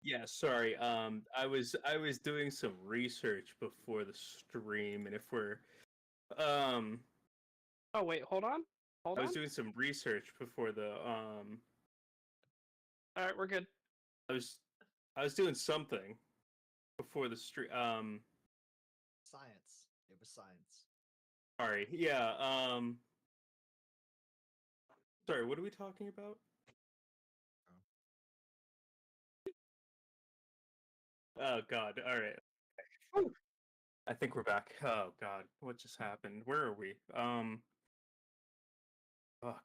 Yeah, sorry. I was doing some research before the stream, and if we're Oh wait, hold on. I was doing some research before the All right, we're good. I was doing something before the stream. Science. It was science. Sorry. Yeah. Sorry. What are we talking about? Oh God. All right. Whew. I think we're back. Oh God. What just happened? Where are we? Fuck.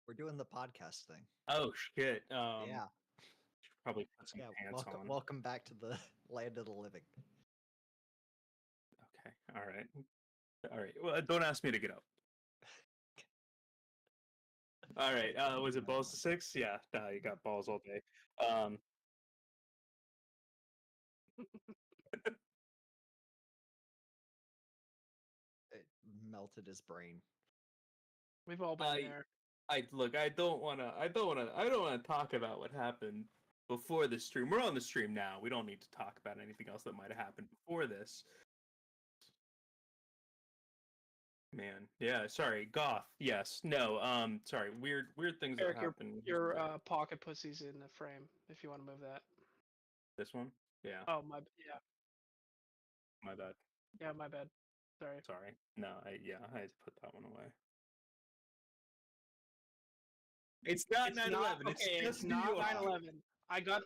We're doing the podcast thing. Oh shit. Yeah. Should probably put some pants on. Welcome back to the land of the living. Okay. All right. All right. Well, don't ask me to get up. All right. Was it balls to 6? Yeah. Nah, you got balls all day. It melted his brain. We've all been there. I don't wanna talk about what happened before the stream. We're on the stream now. We don't need to talk about anything else that might have happened before this. Man, yeah, sorry, goth. Yes, no, sorry, weird things Eric, that happen. your pocket pussy's in the frame. If you want to move that. This one, yeah. Oh my bad. Yeah, my bad. Sorry. No, I had to put that one away. It's not 9/11. It's not 9/11. I got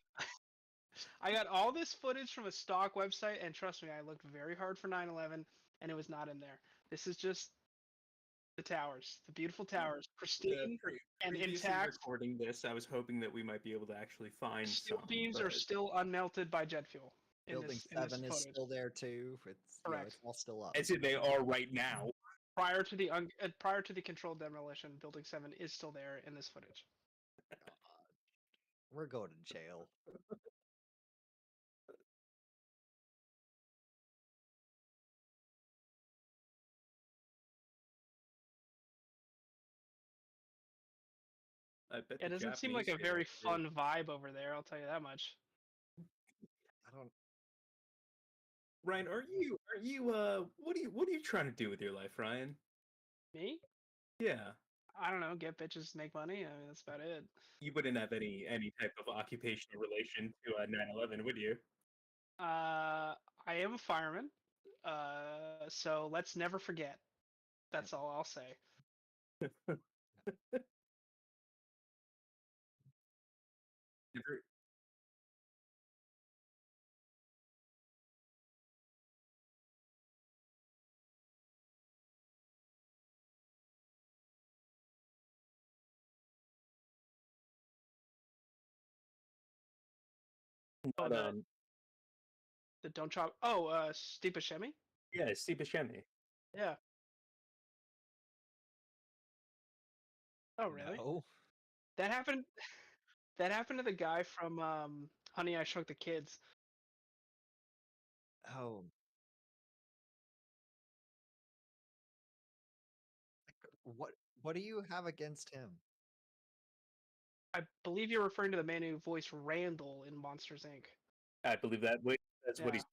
all this footage from a stock website, and trust me, I looked very hard for 9/11, and it was not in there. This is just the towers, the beautiful towers, pristine and intact. Recording this, I was hoping that we might be able to actually find steel beams are still unmelted by jet fuel. Building 7 is still there too. It's correct. It's all still up. As they are right now. Prior to the controlled demolition, Building 7 is still there in this footage. God. We're going to jail. I bet it doesn't seem like a very fun vibe over there, I'll tell you that much. I don't. Ryan, are you what are you trying to do with your life, Ryan? Me? Yeah. I don't know, get bitches, make money. I mean, that's about it. You wouldn't have any type of occupational relation to 9/11, would you? I am a fireman. So let's never forget. That's all I'll say. Never. The don't chop. Oh, Steve Buscemi? Yeah, Steve Buscemi. Yeah. Oh, really? No. That happened. That happened to the guy from Honey, I Shrunk the Kids. Oh. What do you have against him? I believe you're referring to the man who voiced Randall in Monsters, Inc. I believe that's what he's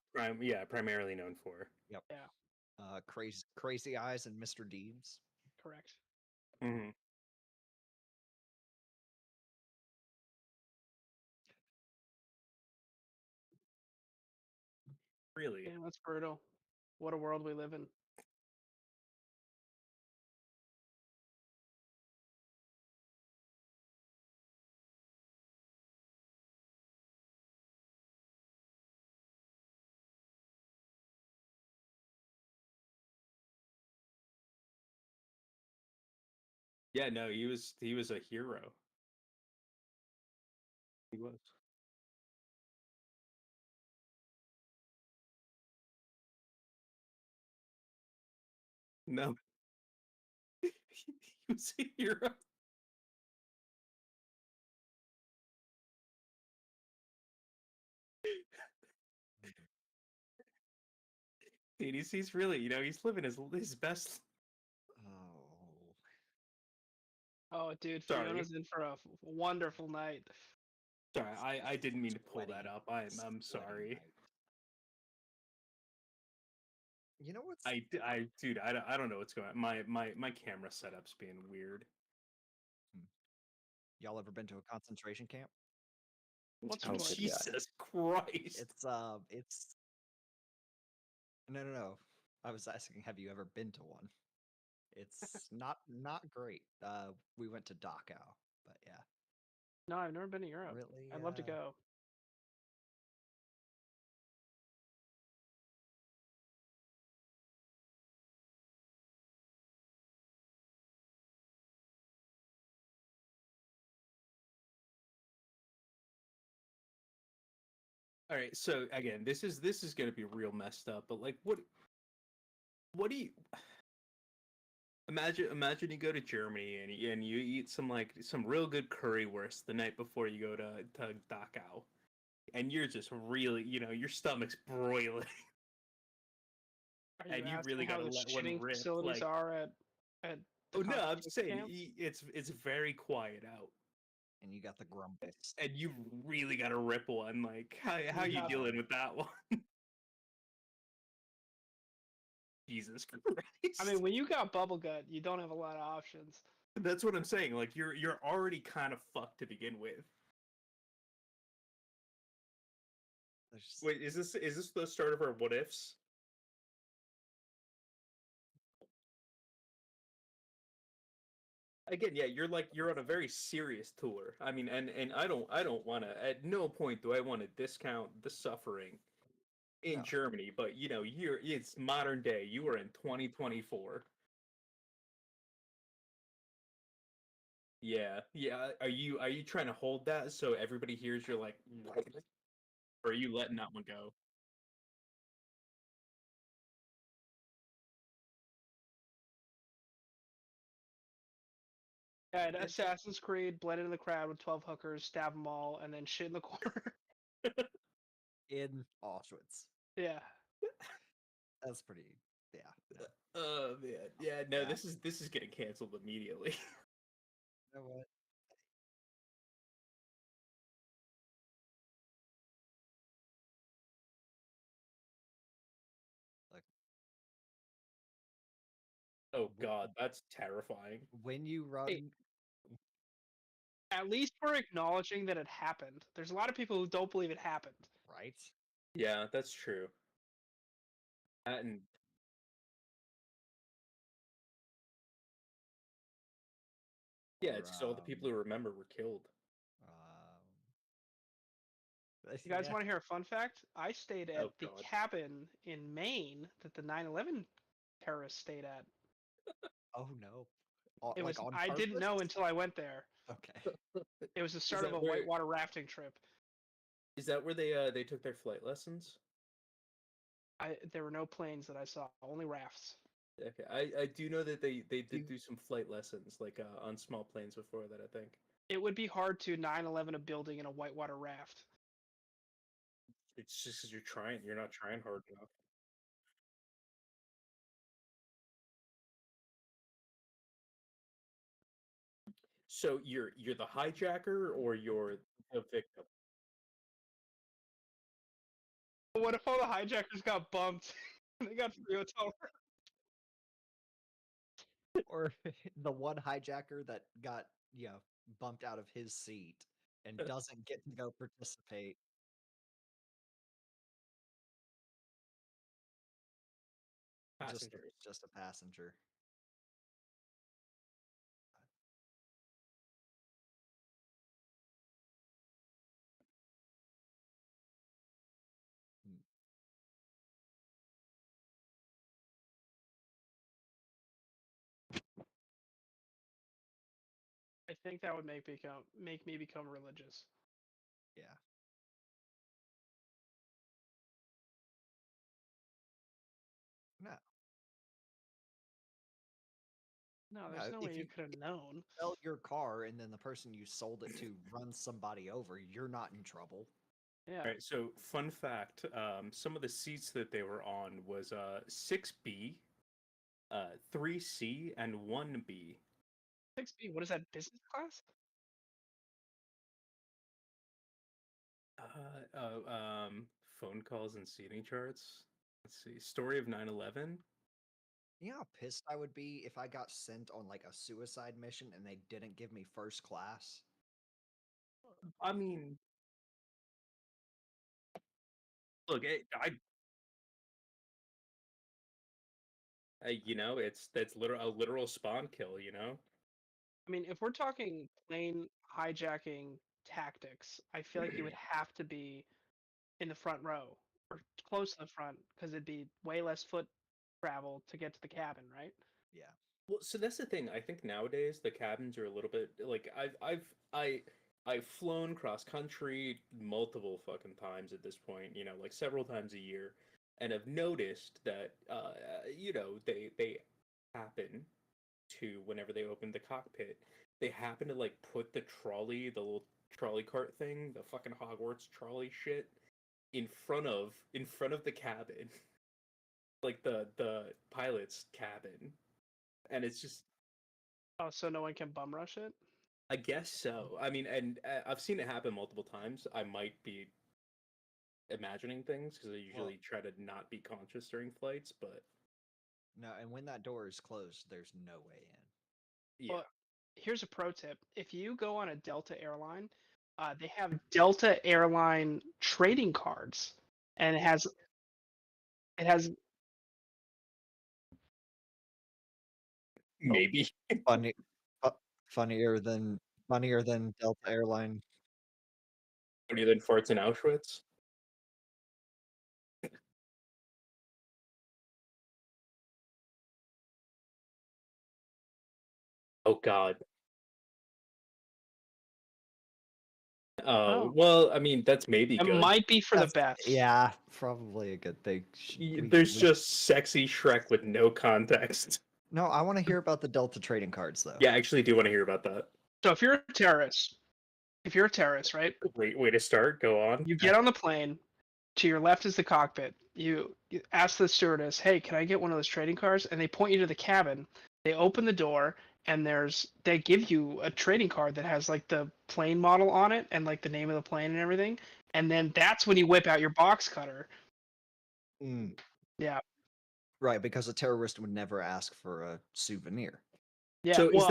primarily known for. Yep. Yeah. Crazy Eyes and Mr. Deeds. Correct. Mm-hmm. Really? Yeah, that's brutal. What a world we live in. Yeah, no, he was a hero. He was. No. He was a hero. Dude, he's really, he's living his best. Oh. Oh, dude, Fiona's in for a wonderful night. Sorry, I didn't mean to pull that Sweaty. up. I'm Sweaty sorry. night. You know what's Dude, I don't know what's going on. My camera setup's being weird. y'all ever been to a concentration camp? What's Oh, one? Jesus Christ! It's no. I was asking, have you ever been to one? It's not great. We went to Dachau, but yeah, No, I've never been to Europe. really. I'd love to go. All right, so again, this is gonna be real messed up. But like, what do you imagine? You go to Germany and you eat some real good currywurst the night before you go to Dachau, and you're just really, your stomach's broiling. Are And you asking really how gotta the let one shitting rip, facilities like- are at the Oh no, I'm concentration saying camp? it's very quiet out, And you got the grumpus. and you really gotta rip one. Like, how you Yeah. dealing with that one? Jesus Christ! I mean, when you got bubble gut, you don't have a lot of options. That's what I'm saying. Like, you're already kind of fucked to begin with. There's Wait, is this the start of our what ifs? Again, yeah, you're on a very serious tour. I mean, and I don't want to. At no point do I want to discount the suffering in No. Germany, but it's modern day. You are in 2024. Yeah, yeah. Are you trying to hold that so everybody hears you're like, or are you letting that one go? I had Assassin's Creed, blend into the crowd with 12 hookers, stab them all, and then shit in the corner. in Auschwitz. Yeah. That's pretty. Yeah. No. Oh man, yeah. No, Yeah. this is getting canceled immediately. You know what? Like Oh god, that's terrifying. when you run, At least we're acknowledging that it happened. There's a lot of people who don't believe it happened. right? Yeah, that's true. And yeah, it's just all the people who remember were killed. You guys yeah. want to hear a fun fact? I stayed at Oh, the God. cabin in Maine that the 9/11 terrorists stayed at. Oh no. It Like was on I didn't know purpose? until I went there. Okay. It was the start that of a where- whitewater rafting trip. Is that where they took their flight lessons? There were no planes that I saw, only rafts. Okay, I do know that they did do some flight lessons, like on small planes before that, I think. It would be hard to 9/11 a building in a whitewater raft. It's just 'cause you're not trying hard enough. So you're the hijacker or you're the victim? What if all the hijackers got bumped? They got free hotel room. Or the one hijacker that got, bumped out of his seat and doesn't get to go participate. Passengers. Just a passenger. I think that would make me become religious. Yeah. No. No, there's no way you could have known. Sell your car and then the person you sold it to runs somebody over, you're not in trouble. Yeah. All right, so fun fact, some of the seats that they were on was 6B, 3C, and 1B. 6B, what is that, business class? Phone calls and seating charts. Let's see. Story of 9/11. You know how pissed I would be if I got sent on like a suicide mission and they didn't give me first class? I mean, look, you know, that's a literal spawn kill. You know. I mean, if we're talking plane hijacking tactics, I feel like you would have to be in the front row or close to the front because it'd be way less foot travel to get to the cabin, right? Yeah. Well, so that's the thing. I think nowadays the cabins are a little bit like I've flown cross country multiple fucking times at this point. You know, like several times a year, and I've noticed that you know they happen to whenever they open the cockpit, they happen to like put the little trolley cart thing, the fucking Hogwarts trolley shit, in front of the cabin, like the pilot's cabin, and it's just Oh, so no one can bum rush it? I guess so. I mean, and I've seen it happen multiple times. I might be imagining things because I Well, usually try to not be conscious during flights, but no, and when that door is closed, there's no way in. yeah. Well, here's a pro tip. If you go on a Delta airline, they have Delta airline trading cards, and it has Maybe. Funny, fu- funnier than Delta Airline. Funnier than farts in Auschwitz. Oh God. Oh oh, well, I mean that's maybe it good. might be for the That's best. yeah, probably a good thing. There's just sexy Shrek with no context. No, I want to hear about the Delta trading cards though. Yeah, I actually do want to hear about that. So if you're a terrorist, right? Great way to start. Go on. You get on the plane. To your left is the cockpit. You ask the stewardess, "Hey, can I get one of those trading cards?" And they point you to the cabin. They open the door, and they give you a trading card that has like the plane model on it and like the name of the plane and everything. And then that's when you whip out your box cutter. Mm, Yeah, right, because a terrorist would never ask for a souvenir. yeah. So Well,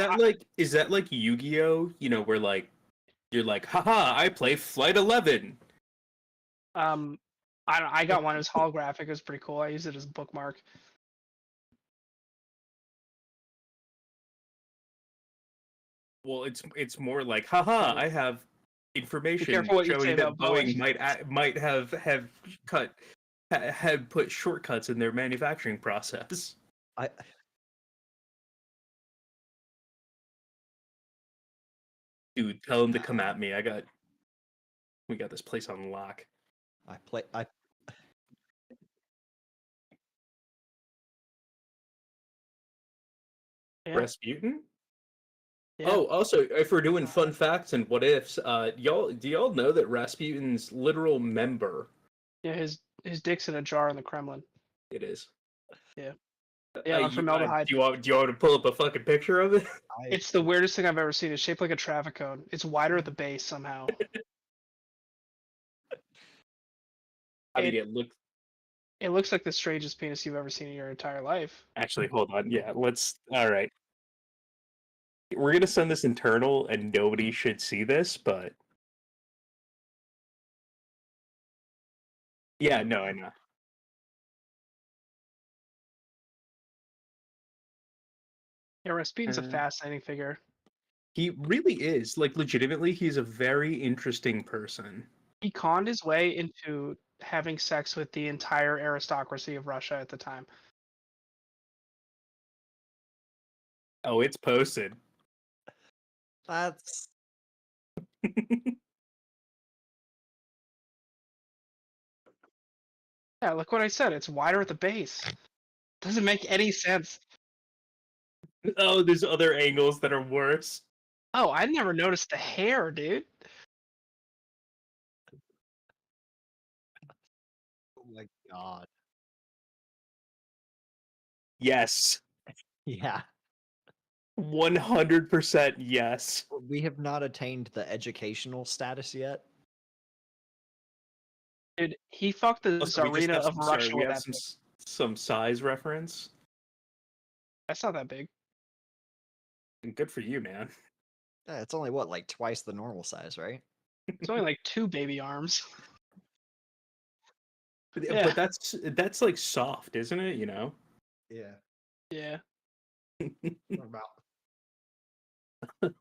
is that like Yu-Gi-Oh? You know, where like you're like, haha, I play Flight 11. I got one. It was holographic. It was pretty cool. I used it as a bookmark. Well, it's more like, haha, I have information careful what you say showing that about Boeing Boeing. might have had put shortcuts in their manufacturing process. I Dude, tell them to come at me. We got this place on lock. I Yeah. Rasputin? Yeah. Oh, also, if we're doing fun facts and what ifs, do y'all know that Rasputin's literal member? Yeah. His dick's in a jar in the Kremlin. It is. Yeah. Yeah, on formaldehyde. Do you want to pull up a fucking picture of it? It's the weirdest thing I've ever seen. It's shaped like a traffic cone. It's wider at the base somehow. I mean, it looks. It looks like the strangest penis you've ever seen in your entire life. Actually, hold on. Yeah, let's. All right. We're gonna send this internal, and nobody should see this, but yeah, no, I know. Yeah, Rasputin's a Uh, fascinating figure. He really is. Like, legitimately, he's a very interesting person. He conned his way into having sex with the entire aristocracy of Russia at the time. Oh, it's posted. that's Yeah, look what I said. It's wider at the base. Doesn't make any sense. Oh, there's other angles that are worse. Oh, I never noticed the hair, dude. oh my god. Yes. Yeah. 100% yes. We have not attained the educational status yet. Dude, he fucked the Also, we just Tsarina have of some, sorry, Russia we with have that some thing. some size reference. That's not that big. Good for you, man. Yeah, it's only what, like twice the normal size, right? It's only like 2 baby arms. But Yeah. that's like soft, isn't it? You know. Yeah. Yeah. What about? God.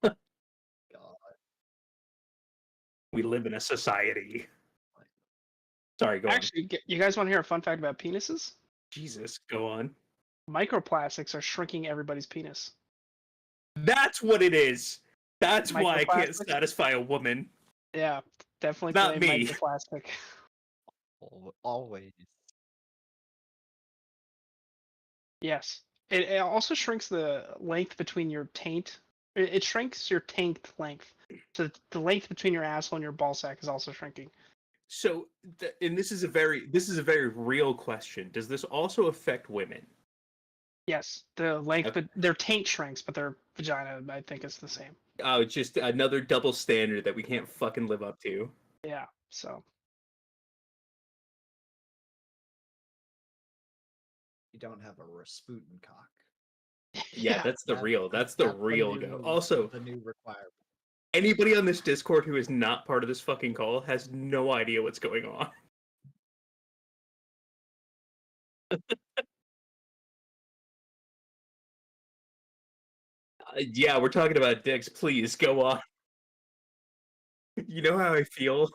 We live in a society. Sorry, go on. Actually, you guys want to hear a fun fact about penises? Jesus, go on. Microplastics are shrinking everybody's penis. That's what it is. That's why I can't Microplastics? satisfy a woman. Yeah, definitely Not blame me. microplastic. Always. Yes. It also shrinks the length between your taint. It shrinks your taint length. So the length between your asshole and your ball sack is also shrinking. So, and this is a very real question. Does this also affect women? Yes, the length, Okay. but their taint shrinks, but their vagina, I think, is the same. Oh, just another double standard that we can't fucking live up to. Yeah, so. You don't have a Rasputin cock. Yeah, that's the real. That's the real go. Also, the new requirement. anybody on this Discord who is not part of this fucking call has no idea what's going on. Yeah, we're talking about dicks. Please go on. You know how I feel.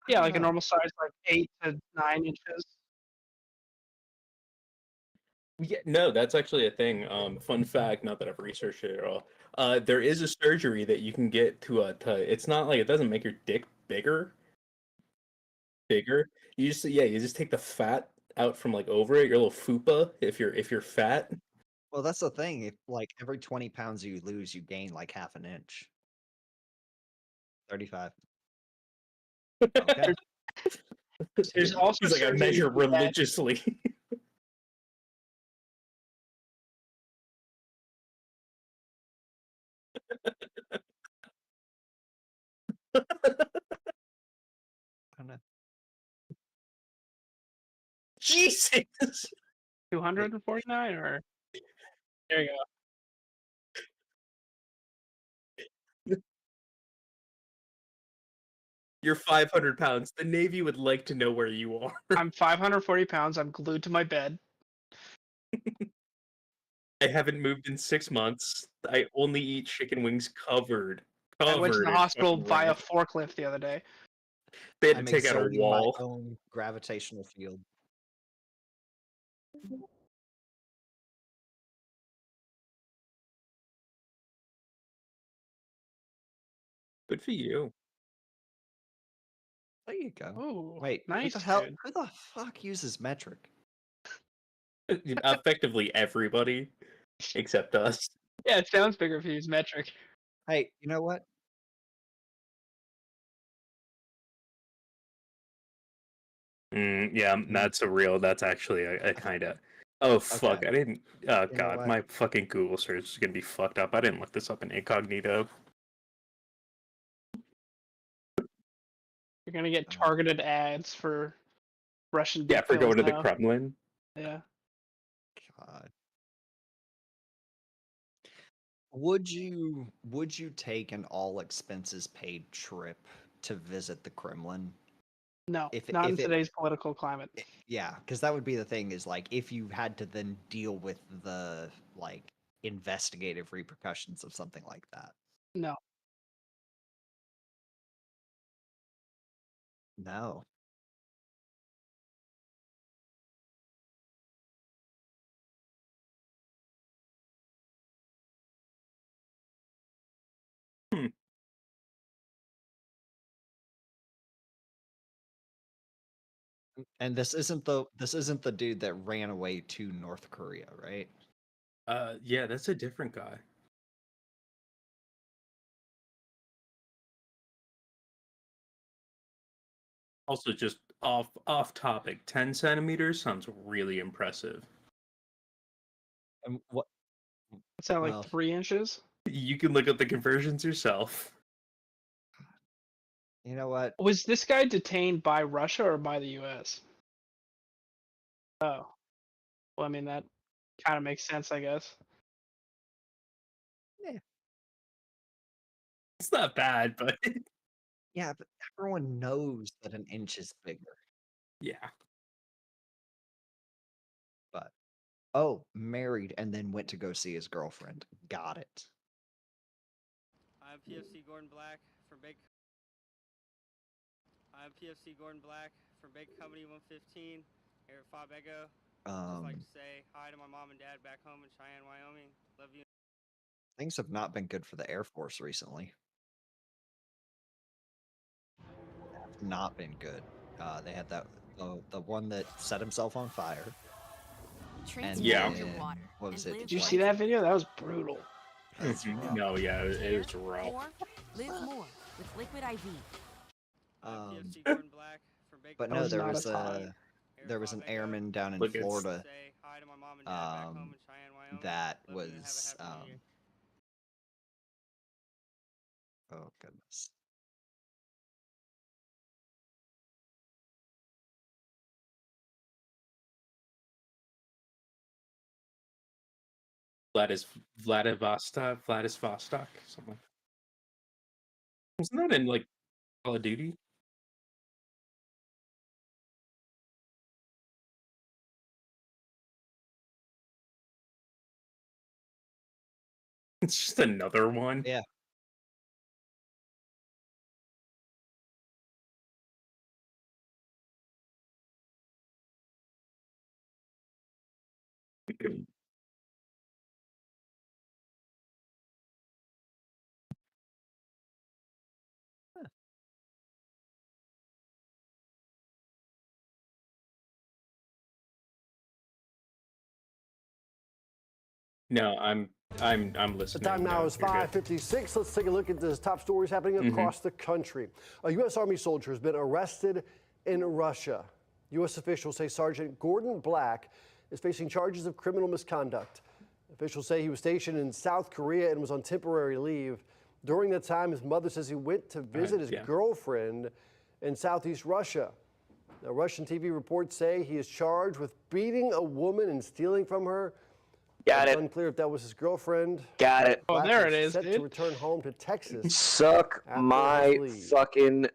Yeah, like a No. normal size, like 8 to 9 inches. Yeah, no, that's actually a thing. Fun fact, not that I've researched it at all. There is a surgery that you can get to it's not like it doesn't make your dick bigger. You just take the fat out from like over it, your little fupa, if you're fat. Well, that's the thing. If like every 20 pounds you lose, you gain like half an inch. 35. Okay. There's also He's like, I surgery measure for that. religiously. Kinda- Jesus. 249, or there you go. You're 500 pounds. The Navy would like to know where you are. I'm 540 pounds. I'm glued to my bed. I haven't moved in 6 months. I only eat chicken wings covered. I went to Covered the in hospital fucking via ranch. forklift the other day. They had to I'm take out a exerting my wall. own gravitational field. Good for you. There you go. Oh, Wait, nice, who the hell? dude. Who the fuck uses metric? Effectively everybody except us. Yeah, it sounds bigger if you use metric. Hey, you know what? Yeah, that's a real. That's actually a kind of. Oh fuck! Okay. I didn't. Oh You know god, what? my fucking Google search is gonna be fucked up. I didn't look this up in incognito. You're gonna get targeted ads for Russian Yeah, dick for pills going to the now. Kremlin. Yeah. God. Would you take an all expenses paid trip to visit the Kremlin? No, If not in if it today's political climate. yeah, because that would be the thing is like if you had to then deal with the like investigative repercussions of something like that. No. No. Hmm. And this isn't the dude that ran away to North Korea, right? Yeah, that's a different guy. Also, just off topic, 10 centimeters sounds really impressive. And what? What's that, like Well, 3 inches? You can look up the conversions yourself. you know what? Was this guy detained by Russia or by the U.S.? Oh, well, I mean that kind of makes sense, I guess. It's not bad, but Yeah, but everyone knows that an inch is bigger. yeah. But oh, married and then went to go see his girlfriend. Got it. I'm PFC Gordon Black from Big. I'm PFC Gordon Black from Big Company 115 here at Fob Echo. Just like to say hi to my mom and dad back home in Cheyenne, Wyoming. Love you. Things have not been good for the Air Force recently. Have not been good. They had that the one that set himself on fire. And Yeah. then, what was it? Did you see that video? That was brutal. That's rough. No, yeah, it was rough. Or live more with Liquid IV. I'm PFC Gordon Black from Big. But That no, was there not was a time. here at there was Fob an Echo. airman down in Look, it's- Florida Say hi to my mom and dad back home in Cheyenne, Wyoming. that Love you and have a was happy New Year. oh goodness. Vladivostok, something. Wasn't that in like Call of Duty? It's just another one. Yeah. No, I'm listening. The time now No, is you're good. 5:56. Let's take a look at the top stories happening across the country. A U.S. Army soldier has been arrested in Russia. U.S. officials say Sergeant Gordon Black is facing charges of criminal misconduct. Officials say he was stationed in South Korea and was on temporary leave. During that time, his mother says he went to visit his yeah. girlfriend in Southeast Russia. Now, Russian TV reports say he is charged with beating a woman and stealing from her. Got It's it. unclear if that was his girlfriend. Got it. Oh, Black there it is, set to dude. return home to Texas. Suck After my his leave. fucking.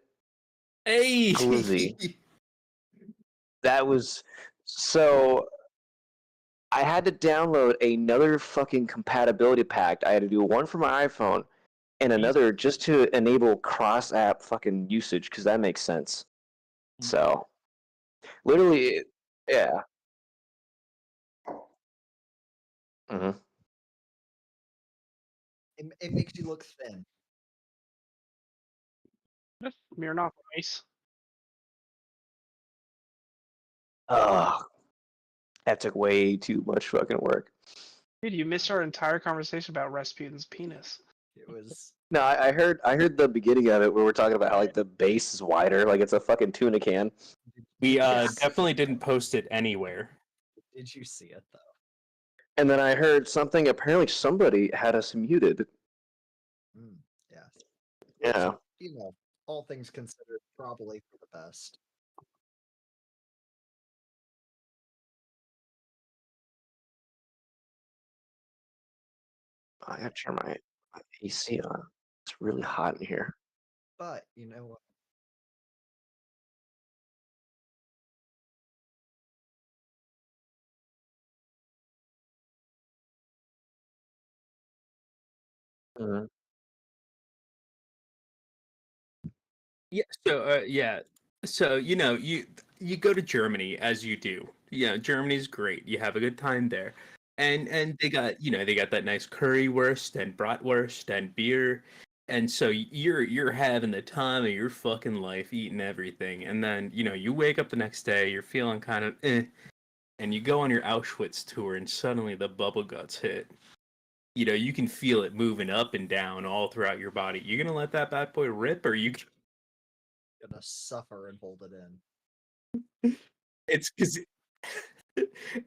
Hey, Glizzy. That was so. I had to download another fucking compatibility pack. I had to do one for my iPhone and another just to enable cross app fucking usage because that makes sense. So, literally, yeah. hmm It makes you look thin. Smirnoff Ice. Ugh. That took way too much fucking work. Dude, you missed our entire conversation about Rasputin's penis. It was No, I heard the beginning of it where we're talking about how like the base is wider, like it's a fucking tuna can. we Yes. definitely didn't post it anywhere. Did you see it though? And then I heard something. Apparently, somebody had us muted. Yes. Yeah. You know, all things considered, probably for the best. I gotta turn my AC on. It's really hot in here. But you know what? Mhm. Yeah. So you go to Germany as you do. Yeah, Germany's great. You have a good time there, and they got that nice currywurst and bratwurst and beer, and so you're having the time of your fucking life, eating everything, and then you wake up the next day, you're feeling kind of and you go on your Auschwitz tour, and suddenly the bubble guts hit. You can feel it moving up and down all throughout your body. You gonna let that bad boy rip, or you? Gonna suffer and hold it in. It's because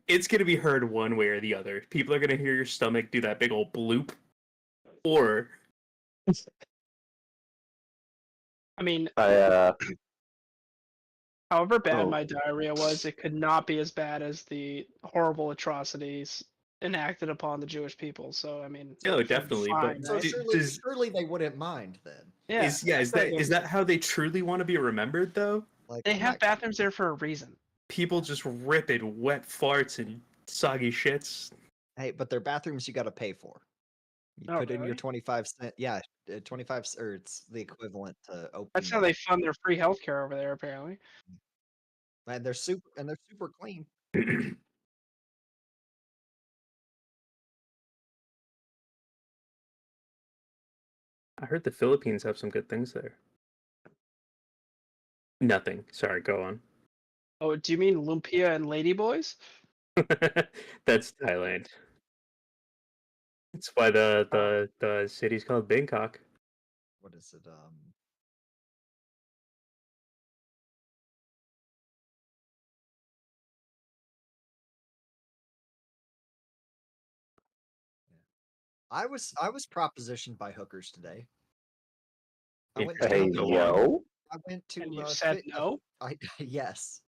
it's gonna be heard one way or the other. People are gonna hear your stomach do that big old bloop, or I mean, I however bad Oh. my diarrhea was, it could not be as bad as the horrible atrocities enacted upon the Jewish people. So I mean, no, I'm definitely. fine, But So right? surely they wouldn't mind then. Yeah, is that how they truly want to be remembered though? Like they I'm have not- bathrooms there for a reason. People just ripping wet farts and soggy shits. Hey, but their bathrooms you got to pay for. You Oh, put in your really? 25 cent. Yeah, 25 or it's the equivalent to open. That's how they fund their free healthcare over there, apparently. And they're super clean. I heard the Philippines have some good things there. Nothing. Sorry, go on. Oh, do you mean lumpia and ladyboys? That's Thailand. That's why the city's called Bangkok. What is it? I was propositioned by hookers today. I went to Hey, Go on. yo. I went to And you said no? yes.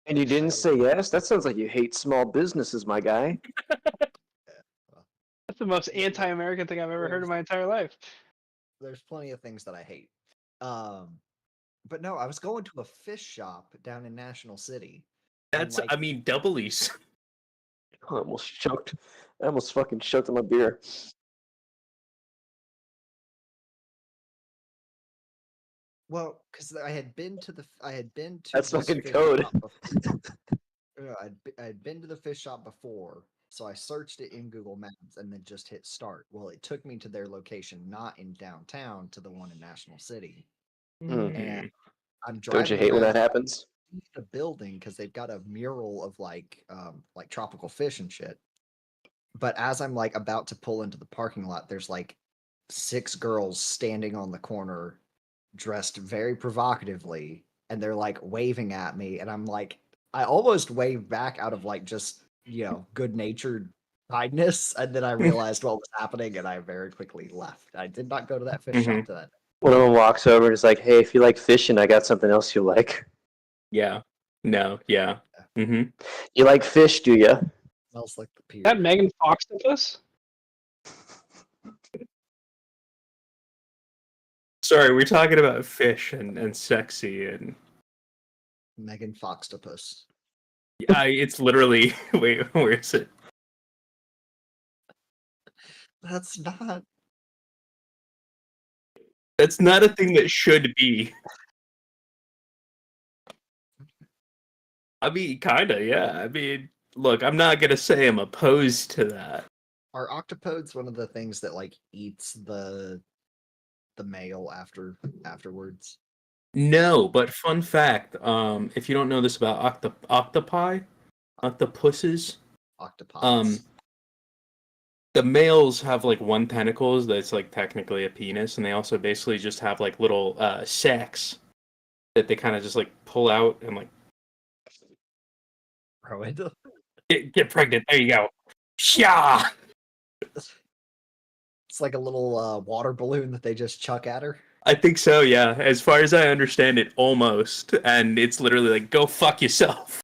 And you didn't say yes? That sounds like you hate small businesses, my guy. That's the most anti-American thing I've ever heard in my entire life. There's plenty of things that I hate. But no, I was going to a fish shop down in National City. and, That's like, I mean doubleys. I almost choked. I almost fucking choked on my beer. well, because I had been to That's this fucking fish code. shop before. I'd been to the fish shop before, so I searched it in Google Maps and then just hit start. Well, it took me to their location, not in downtown, to the one in National City. And I'm driving. Don't you hate when around that happens? the building because they've got a mural of like tropical fish and shit. But as I'm like about to pull into the parking lot, there's like 6 girls standing on the corner, dressed very provocatively, and they're like waving at me, and I'm like, I almost waved back out of like just good natured kindness, and then I realized what was happening, and I very quickly left. I did not go to that fish shop to that. One of them walks over and is like, "Hey, if you like fishing, I got something else you like. Yeah. No. Yeah. Mm-hmm. You like fish, do you?" Smells like the pier. Is that Megan Foxtopus? Sorry, we're talking about fish and sexy and Megan Foxtopus. it's literally wait, where is it? That's not. That's not a thing that should be. I mean, kinda, yeah. I mean, look, I'm not gonna say I'm opposed to that. Are octopodes one of the things that like eats the male afterwards? No, but fun fact, if you don't know this about octopuses, Octopods. the males have like one tentacles that's like technically a penis, and they also basically just have like little sacs that they kind of just like pull out and like Bro, get pregnant. There you go. Yeah. it's like a little water balloon that they just chuck at her. I think so, yeah. As far as I understand it, almost. And it's literally like, go fuck yourself.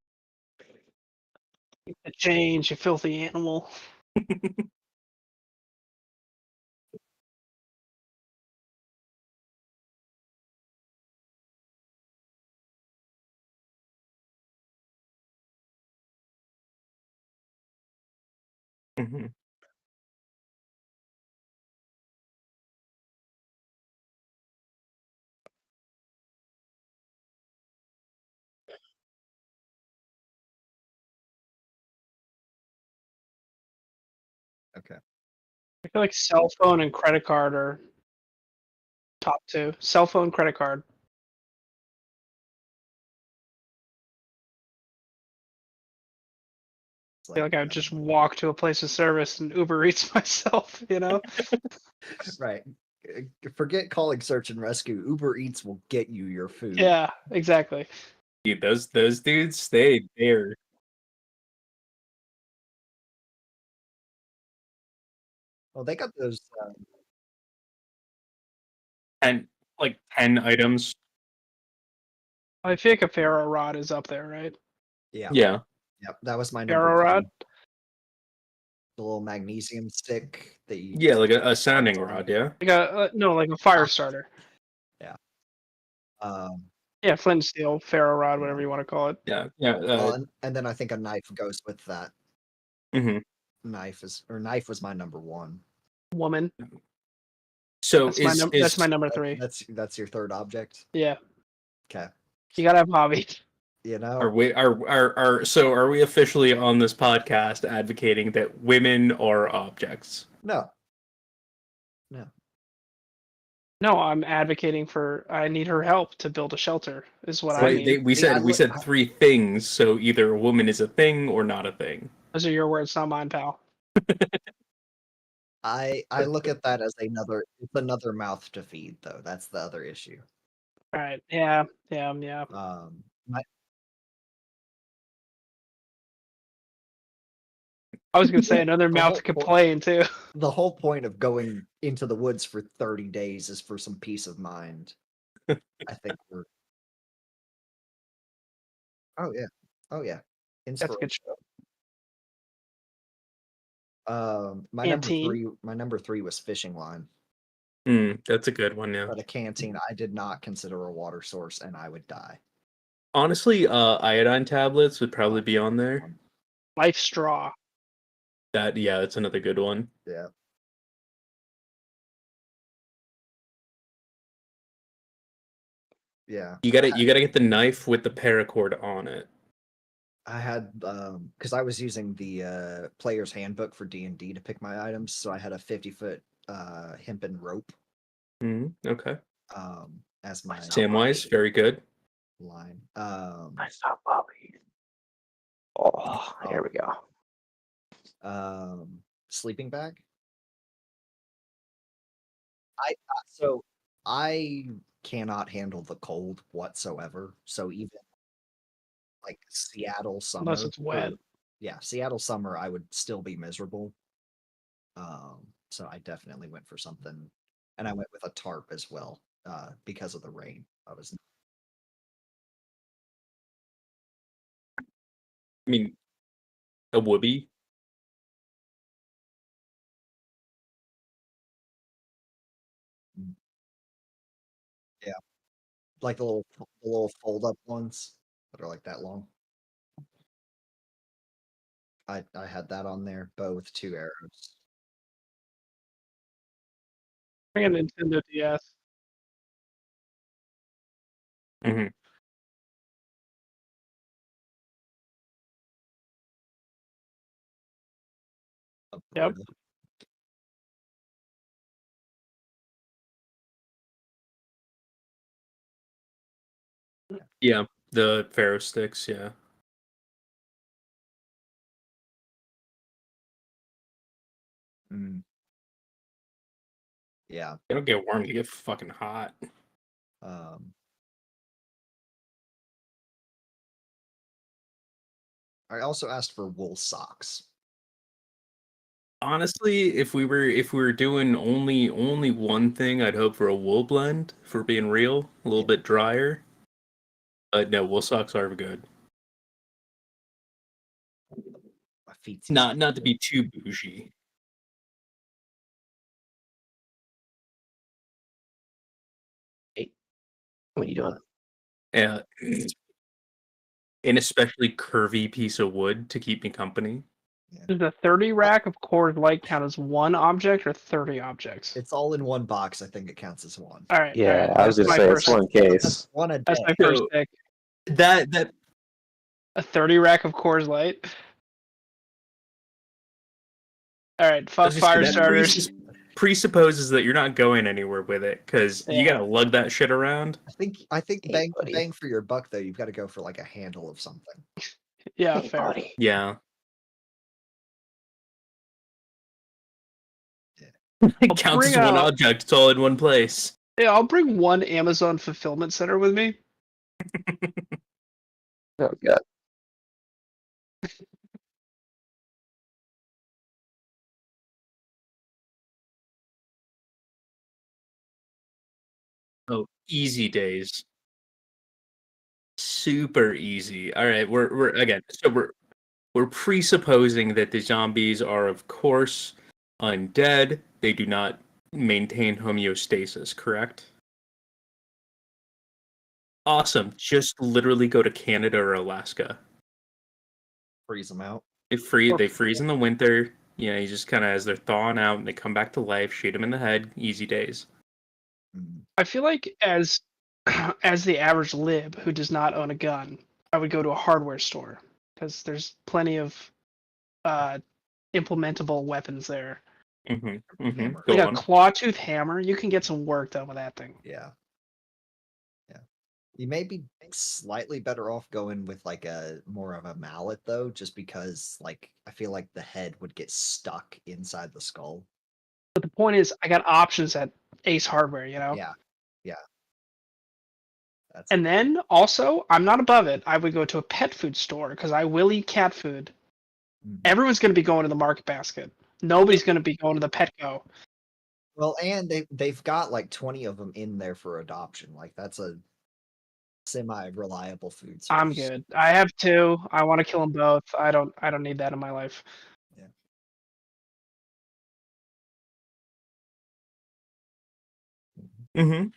Change, you filthy animal. Mhm. Okay. I feel like cell phone and credit card are top 2. Cell phone, credit card. It's I feel like I would just walk to a place of service and Uber Eats myself, you know? right. forget calling search and rescue. Uber Eats will get you your food. Yeah, exactly. Dude, those dudes, they're Well, they got those. and like 10 items. I feel like a ferro rod is up there, right? Yeah. Yeah. Yep. That was my Ferro number rod. 2. The little magnesium stick that you. Yeah, like a sounding rod, yeah. Like a no, like a fire starter. Um, Yeah, flint and steel, ferro rod, whatever you want to call it. Yeah. and then I think a knife goes with that. Mhm. Knife was my number 1. Woman. So That's my number 3. That's your third object. Yeah, Okay. you gotta have hobbies. You know. Are we officially on this podcast advocating that women are objects? No. No, I'm advocating for. I need her help to build a shelter. Is what I Wait, mean. we said 3 things, so either a woman is a thing or not a thing. Those are your words, not mine, pal. I look at that as another mouth to feed, though. That's the other issue. All right. Yeah. I was gonna say another mouth to complain too. The whole point of going into the woods for 30 days is for some peace of mind. I think we're. Oh yeah. That's a good show. My number 3 was fishing line. That's a good one, yeah. But a canteen, I did not consider a water source, and I would die. Honestly, iodine tablets would probably be on there. Life straw. That's another good one. Yeah. Yeah. You gotta get the knife with the paracord on it. I had because I was using the player's handbook for D&D to pick my items, so I had a 50-foot hempen rope. Okay. As my Samwise, very good. Line. I saw Bobby. Oh, here we go. Sleeping bag. I cannot handle the cold whatsoever. So even like Seattle summer, Unless it's wet. Seattle summer, I would still be miserable. So I definitely went for something, and I went with a tarp as well, because of the rain. I mean, a whoopee. Yeah, like the little fold up ones that are like that long. I had that on there, bow with 2 arrows. Bring a Nintendo DS. Mm-hmm. Yep. Yeah, the Pharaoh sticks, yeah. Yeah. They don't get warm, they get fucking hot. I also asked for wool socks. Honestly, if we were doing only one thing, I'd hope for a wool blend, for being real, a little bit drier. But no, wool socks are good. My feet. Not to be too bougie. Hey, what are you doing? Yeah, an especially curvy piece of wood to keep me company. Does the 30 rack of Coors Light count as one object or 30 objects? It's all in one box. I think it counts as one. All right. Yeah, all right. I was gonna That's say my it's first- one case. One a day. That's my first So- pick. That A 30 rack of Coors Light. All right. Fuck fire that starters. presupposes that you're not going anywhere with it, because you Yeah. gotta lug that shit around. I think Hey, buddy. bang for your buck though. You've got to go for like a handle of something. Yeah, Hey, fair. buddy. Yeah. It counts as bring one out- object. It's all in one place. Yeah, I'll bring one Amazon fulfillment center with me. Oh god. Oh, easy days. Super easy. All right, we're again. So we're presupposing that the zombies are, of course, undead. They do not maintain homeostasis, correct? Awesome. Just literally go to Canada or Alaska. Freeze them out. They freeze in the winter. You know, you just kind of as they're thawing out and they come back to life, shoot them in the head. Easy days. Mm. I feel like as as the average lib who does not own a gun, I would go to a hardware store because there's plenty of implementable weapons there. Hammer. Go Like on. a claw-tooth hammer, you can get some work done with that thing. Yeah. Yeah. You may be slightly better off going with like a more of a mallet though, just because like I feel like the head would get stuck inside the skull. But the point is, I got options at Ace Hardware, you know. Yeah. Yeah. That's And then also, I'm not above it. I would go to a pet food store because I will eat cat food. Mhm. Everyone's going to be going to the Market Basket. Nobody's going to be going to the Petco. Well, and they've got like 20 of them in there for adoption. Like that's a semi-reliable food source. I'm good. I have two. I want to kill them both. I don't need that in my life. Mm-hmm.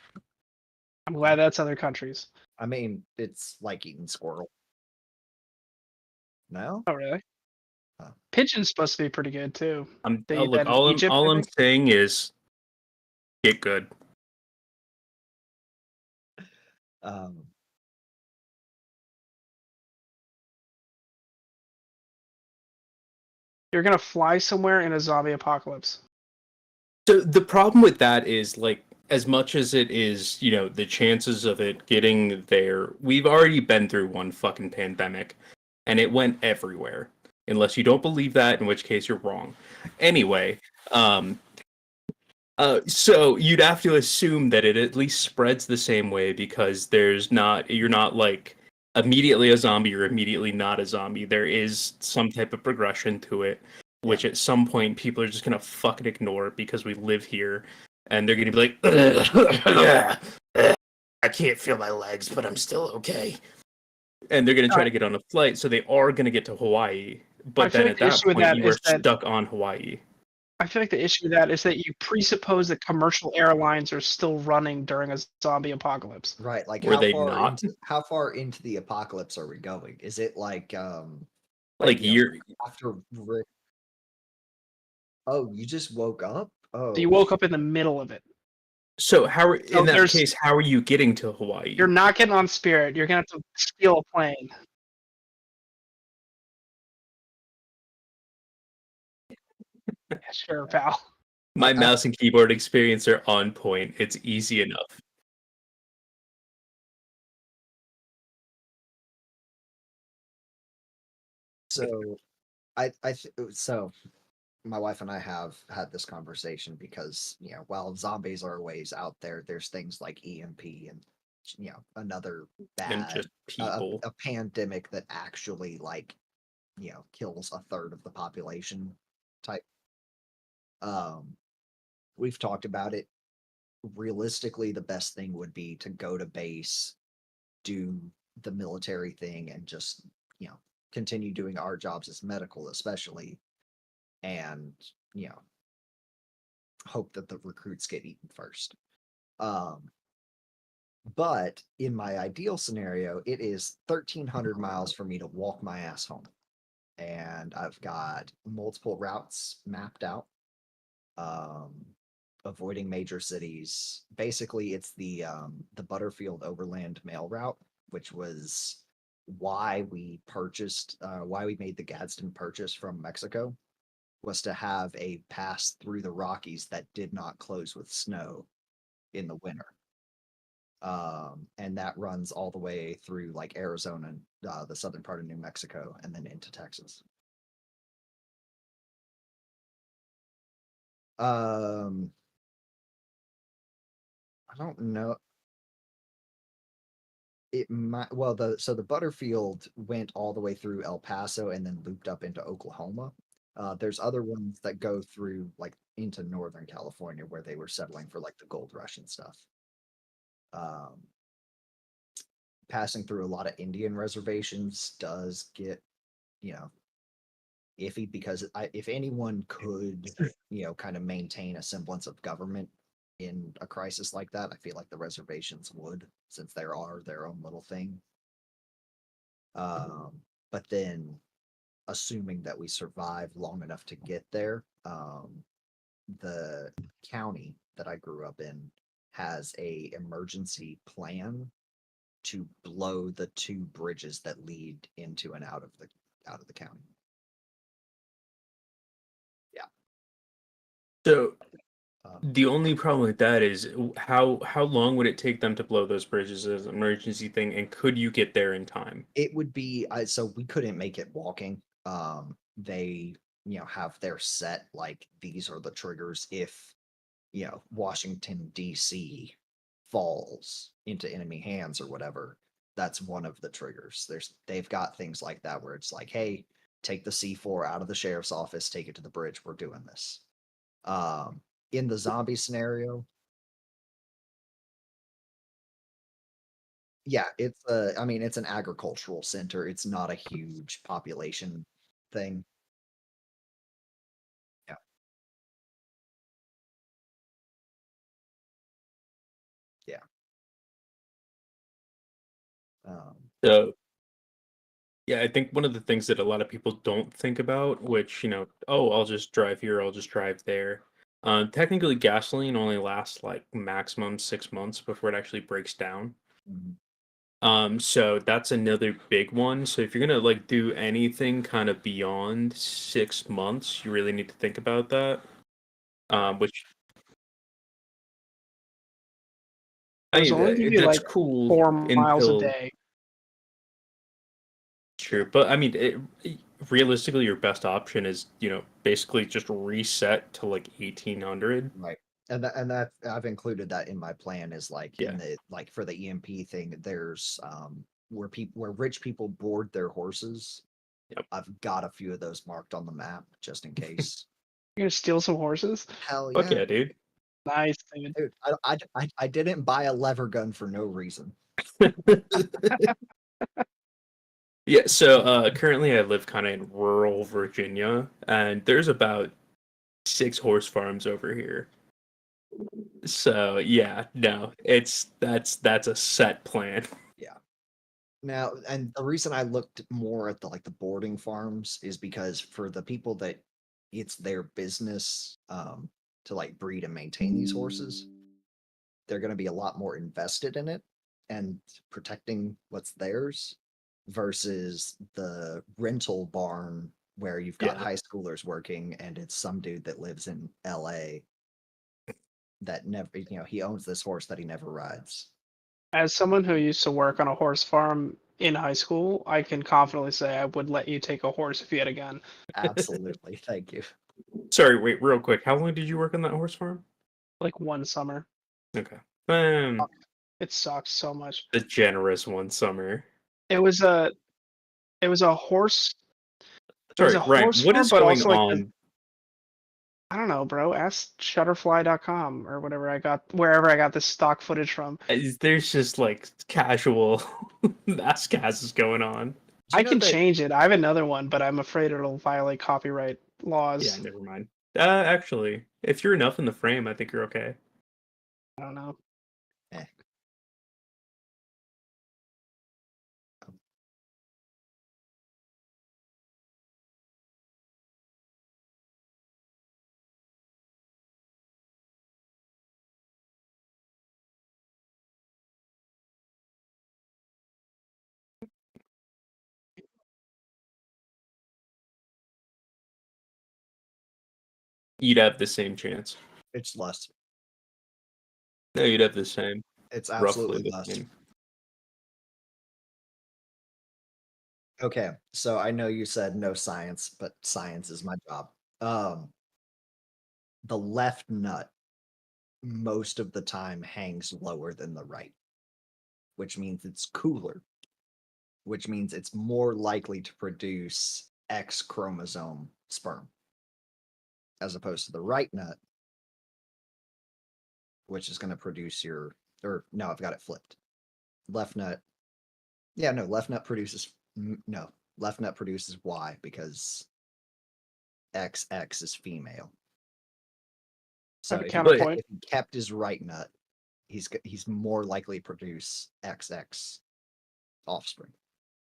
I'm glad that's other countries. I mean, it's like eating squirrel. No? Oh, really? Huh. Pigeon's supposed to be pretty good too. They eat Look, that in Egypt, I all I'm think. saying is, get good. Um, You're gonna fly somewhere in a zombie apocalypse. So the problem with that is, like, as much as it is, you know, the chances of it getting there, we've already been through one fucking pandemic, and it went everywhere. Unless you don't believe that, in which case you're wrong. Anyway, so you'd have to assume that it at least spreads the same way because you're not like immediately a zombie or immediately not a zombie. There is some type of progression to it, which at some point people are just gonna fucking ignore because we live here, and they're gonna be like, I can't feel my legs, but I'm still okay. And they're gonna try to get on a flight, so they are gonna get to Hawaii. But feel then like at the that issue with point, that you are is that- stuck on Hawaii. I feel like the issue with that is that you presuppose that commercial airlines are still running during a zombie apocalypse. right. Like Were they not? How far into the apocalypse are we going? Is it like Like you know, you're after Oh, you just woke up? Oh. So you woke up in the middle of it. so how So in that there's- case, how are you getting to Hawaii? You're not getting on Spirit. You're gonna have to steal a plane. Yeah, sure, pal. My mouse and keyboard experience are on point. It's easy enough. So so my wife and I have had this conversation because, you know, while zombies are ways out there, there's things like EMP and, you know, another And bad just people. a pandemic that actually like, you know, kills a third of the population type. We've talked about it. Realistically, the best thing would be to go to base, do the military thing, and just, you know, continue doing our jobs as medical, especially, and, you know, hope that the recruits get eaten first. But in my ideal scenario, it is 1,300 miles for me to walk my ass home. And I've got multiple routes mapped out, avoiding major cities. Basically, it's the Butterfield Overland Mail Route, which was why we made the Gadsden purchase from Mexico, was to have a pass through the Rockies that did not close with snow in the winter. And that runs all the way through like Arizona and the southern part of New Mexico and then into Texas. I don't know. It might well the Butterfield went all the way through El Paso and then looped up into Oklahoma. There's other ones that go through like into Northern California where they were settling for like the gold rush and stuff. Um, Passing through a lot of Indian reservations does get, you know, iffy because if anyone could, kind of maintain a semblance of government in a crisis like that, I feel like the reservations would, since there are their own little thing. But then, assuming that we survive long enough to get there, the county that I grew up in has a emergency plan to blow the 2 bridges that lead into and out of the county. Yeah. So Um, the only problem with that is how long would it take them to blow those bridges as an emergency thing, and could you get there in time? It would be so we couldn't make it walking. They have their set like these are the triggers if Washington DC falls into enemy hands or whatever. That's one of the triggers. They've got things like that where it's like, hey, take the C4 out of the sheriff's office, take it to the bridge. We're doing this. In the zombie scenario, yeah, it's an agricultural center. It's not a huge population thing. Yeah. Yeah. Um, So yeah, I think one of the things that a lot of people don't think about, which, oh, I'll just drive here, I'll just drive there. Technically, gasoline only lasts like maximum 6 months before it actually breaks down. mhm. So that's another big one. So if you're gonna like do anything kind of beyond 6 months, you really need to think about that. Which Those only give you that's like cool 4 miles a until day. true, but I mean, realistically, your best option is basically just reset to like 1800. Right. And that I've included that in my plan is like Yeah. in the like for the EMP thing, there's where rich people board their horses. Yep. I've got a few of those marked on the map just in case. You're gonna steal some horses? Hell Fuck yeah, yeah, dude. Nice, dude. dude! I didn't buy a lever gun for no reason. Yeah, so currently I live kind of in rural Virginia, and there's about 6 horse farms over here. So yeah, no, that's a set plan. Yeah. Now, and the reason I looked more at the boarding farms is because for the people that it's their business to like breed and maintain these horses, they're going to be a lot more invested in it and protecting what's theirs versus the rental barn where you've got Yeah. high schoolers working and it's some dude that lives in LA that never, he owns this horse that he never rides. As someone who used to work on a horse farm in high school, I can confidently say I would let you take a horse if you had a gun. Absolutely. Thank you. Sorry, wait, real quick. How long did you work on that horse farm? Like 1 summer. Okay. It sucks so much. The generous one summer. It was a horse. It Sorry, was a Ryan, horse what farm, is but going also like on? I don't know, bro. Ask Shutterfly.com or wherever I got this stock footage from. There's just like casual mass casts going on. I can change it. I have another one, but I'm afraid it'll violate copyright laws. Yeah, never mind. Actually, if you're enough in the frame, I think you're okay. I don't know. You'd have the same chance. It's less. No, you'd have the same. It's Roughly absolutely the less. same. Okay, so I know you said no science, but science is my job. the left nut most of the time hangs lower than the right, which means it's cooler, which means it's more likely to produce X chromosome sperm, as opposed to the right nut, which is going to produce I've got it flipped. Left nut. Yeah, no, left nut produces Y because XX is female. So Have a if counterpoint. he kept his right nut, he's more likely to produce XX offspring.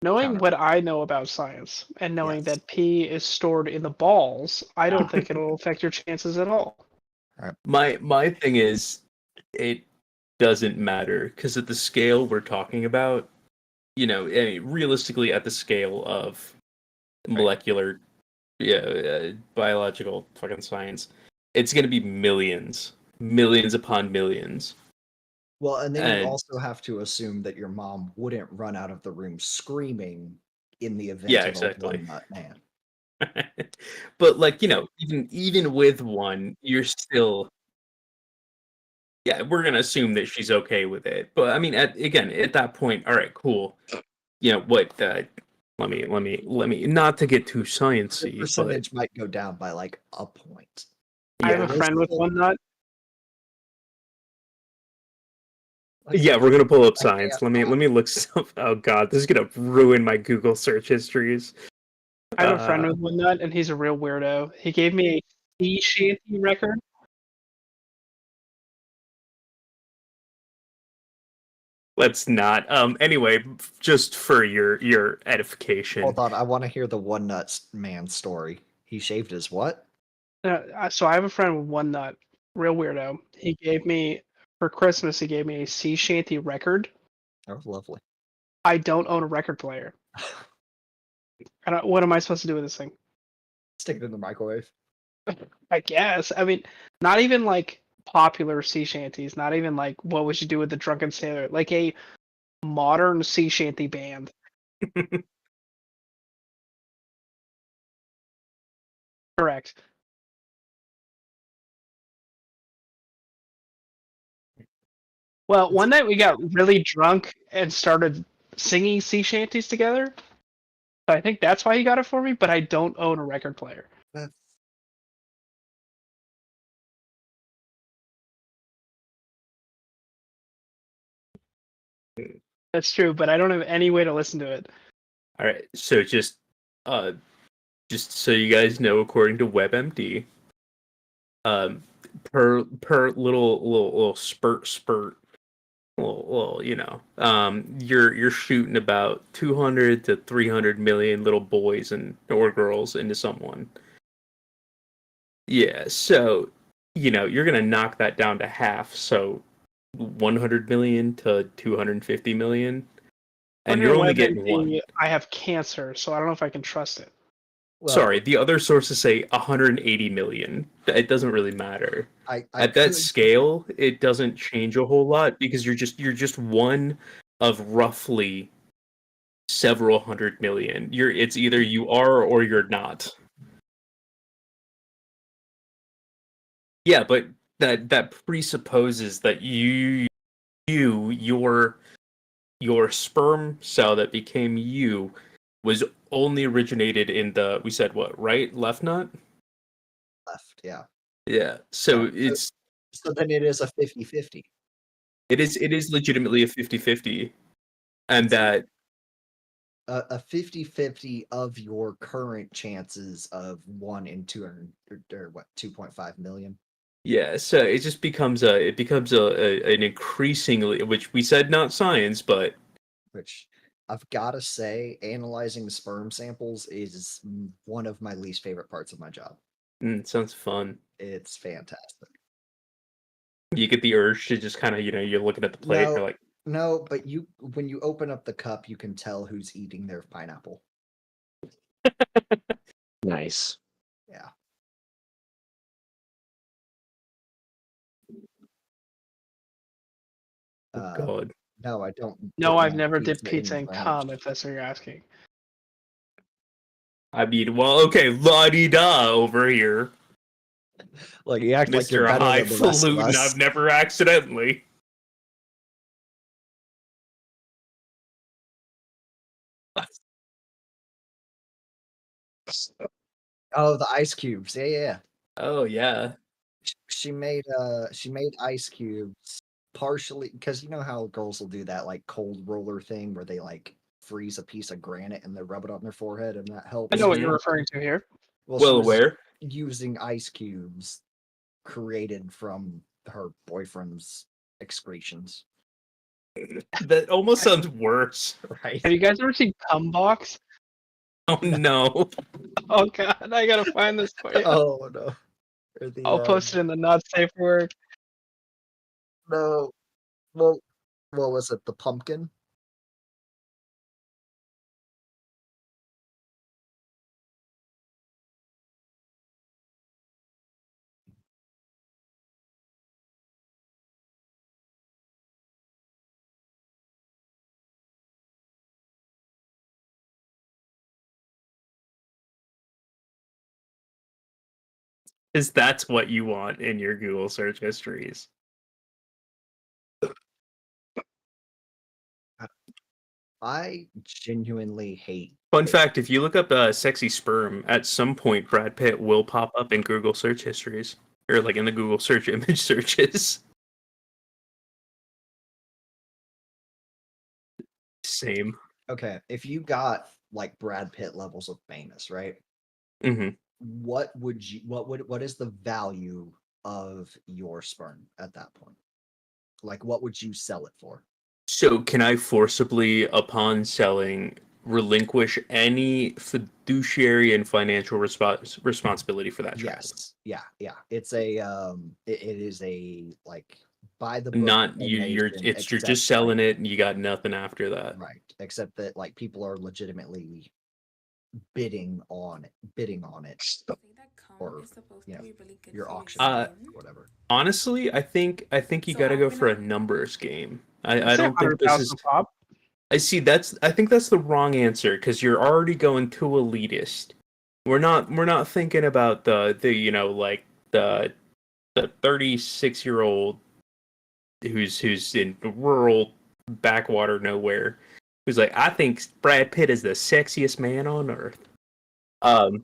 Knowing what I know about science and knowing Yes. that pee is stored in the balls, I don't think it'll affect your chances at all. My thing is, it doesn't matter because at the scale we're talking about, realistically at the scale of molecular, biological fucking science, it's going to be millions upon millions. Well, and then you also have to assume that your mom wouldn't run out of the room screaming in the event of a one nut man. But even with one, you're still. Yeah, we're gonna assume that she's okay with it. But I mean, at that point, all right, cool. What? Let me not to get too sciencey. The percentage might go down by like a point. I have a friend with one nut. Yeah, we're gonna pull up science. Let me look stuff. Oh god, this is gonna ruin my Google search histories. I have a friend with one nut, and he's a real weirdo. He gave me a sea shanty record. Let's not. Anyway, just for your edification. Hold on, I want to hear the one nut man story. He shaved his what? So I have a friend with one nut, real weirdo. He gave me for Christmas. He gave me a sea shanty record. Oh, lovely. I don't own a record player. What am I supposed to do with this thing? Stick it in the microwave. I guess. I mean, not even like popular sea shanties. Not even like what would you do with the Drunken Sailor? Like a modern sea shanty band. Correct. Well, one night we got really drunk and started singing sea shanties together. I think that's why he got it for me, but I don't own a record player. That's true, but I don't have any way to listen to it. All right, so just so you guys know, according to WebMD, per little spurt, you're shooting about 200 to 300 million little boys or girls into someone. Yeah, so you're gonna knock that down to half, so 100 million to 250 million, and you're only getting one. I have cancer, so I don't know if I can trust it. Well, sorry, the other sources say 180 million. It doesn't really matter. At that scale, it doesn't change a whole lot because you're just one of roughly several hundred million. It's either you are or you're not. Yeah, but that presupposes that your sperm cell that became you was only originated in we said what, right? Left nut? Left, yeah. Yeah. So then it is a 50-50. It is legitimately a 50-50. And that a 50-50 of your current chances of 1 in 200 or what, 2.5 million. Yeah, so it just becomes an increasingly, which we said not science, but which I've got to say, analyzing the sperm samples is one of my least favorite parts of my job. Sounds fun. It's fantastic. You get the urge to just kind of, you're looking at the plate, you're like... No, but when you open up the cup, you can tell who's eating their pineapple. Nice. Yeah. Oh, God. No, I don't. No, I've never dipped pizza in cum, if that's what you're asking. I mean, well, okay, la-di-da over here. Like you act like you're Mr. better than the rest of Highfalutin, us. I've never accidentally. Oh, the ice cubes. Yeah, yeah. Oh yeah. She made ice cubes partially because you know how girls will do that like cold roller thing where they like freeze a piece of granite and they rub it on their forehead and that helps. I know what you're referring to here. Well, she Well was aware. using ice cubes created from her boyfriend's excretions. That almost sounds worse. Right? Have you guys ever seen Cumbox? Oh no. Oh god, I gotta find this for you. Oh no. Or the, I'll post it in the not safe for work. No. Well, what was it? The pumpkin? Is that's what you want in your Google search histories? I genuinely hate. Fun fact, if you look up sexy sperm, at some point Brad Pitt will pop up in Google search histories. Or like in the Google search image searches. Same. Okay, if you got like Brad Pitt levels of famous, right? Mm-hmm. What is the value of your sperm at that point? Like what would you sell it for? So can I forcibly, upon selling, relinquish any fiduciary and financial responsibility for that child? Yes. Yeah. It's a it is a like by the book Not you're donation, it's you're except, just selling like, it and you got nothing after that. right. Except that like people are legitimately bidding on it, or you know, your auction or whatever. Honestly, I think you gotta go for a numbers game. I don't think this is. Pop. I think that's the wrong answer because you're already going too elitist. We're not thinking about the you know like the 36-year-old who's in rural backwater nowhere who's like, I think Brad Pitt is the sexiest man on earth. And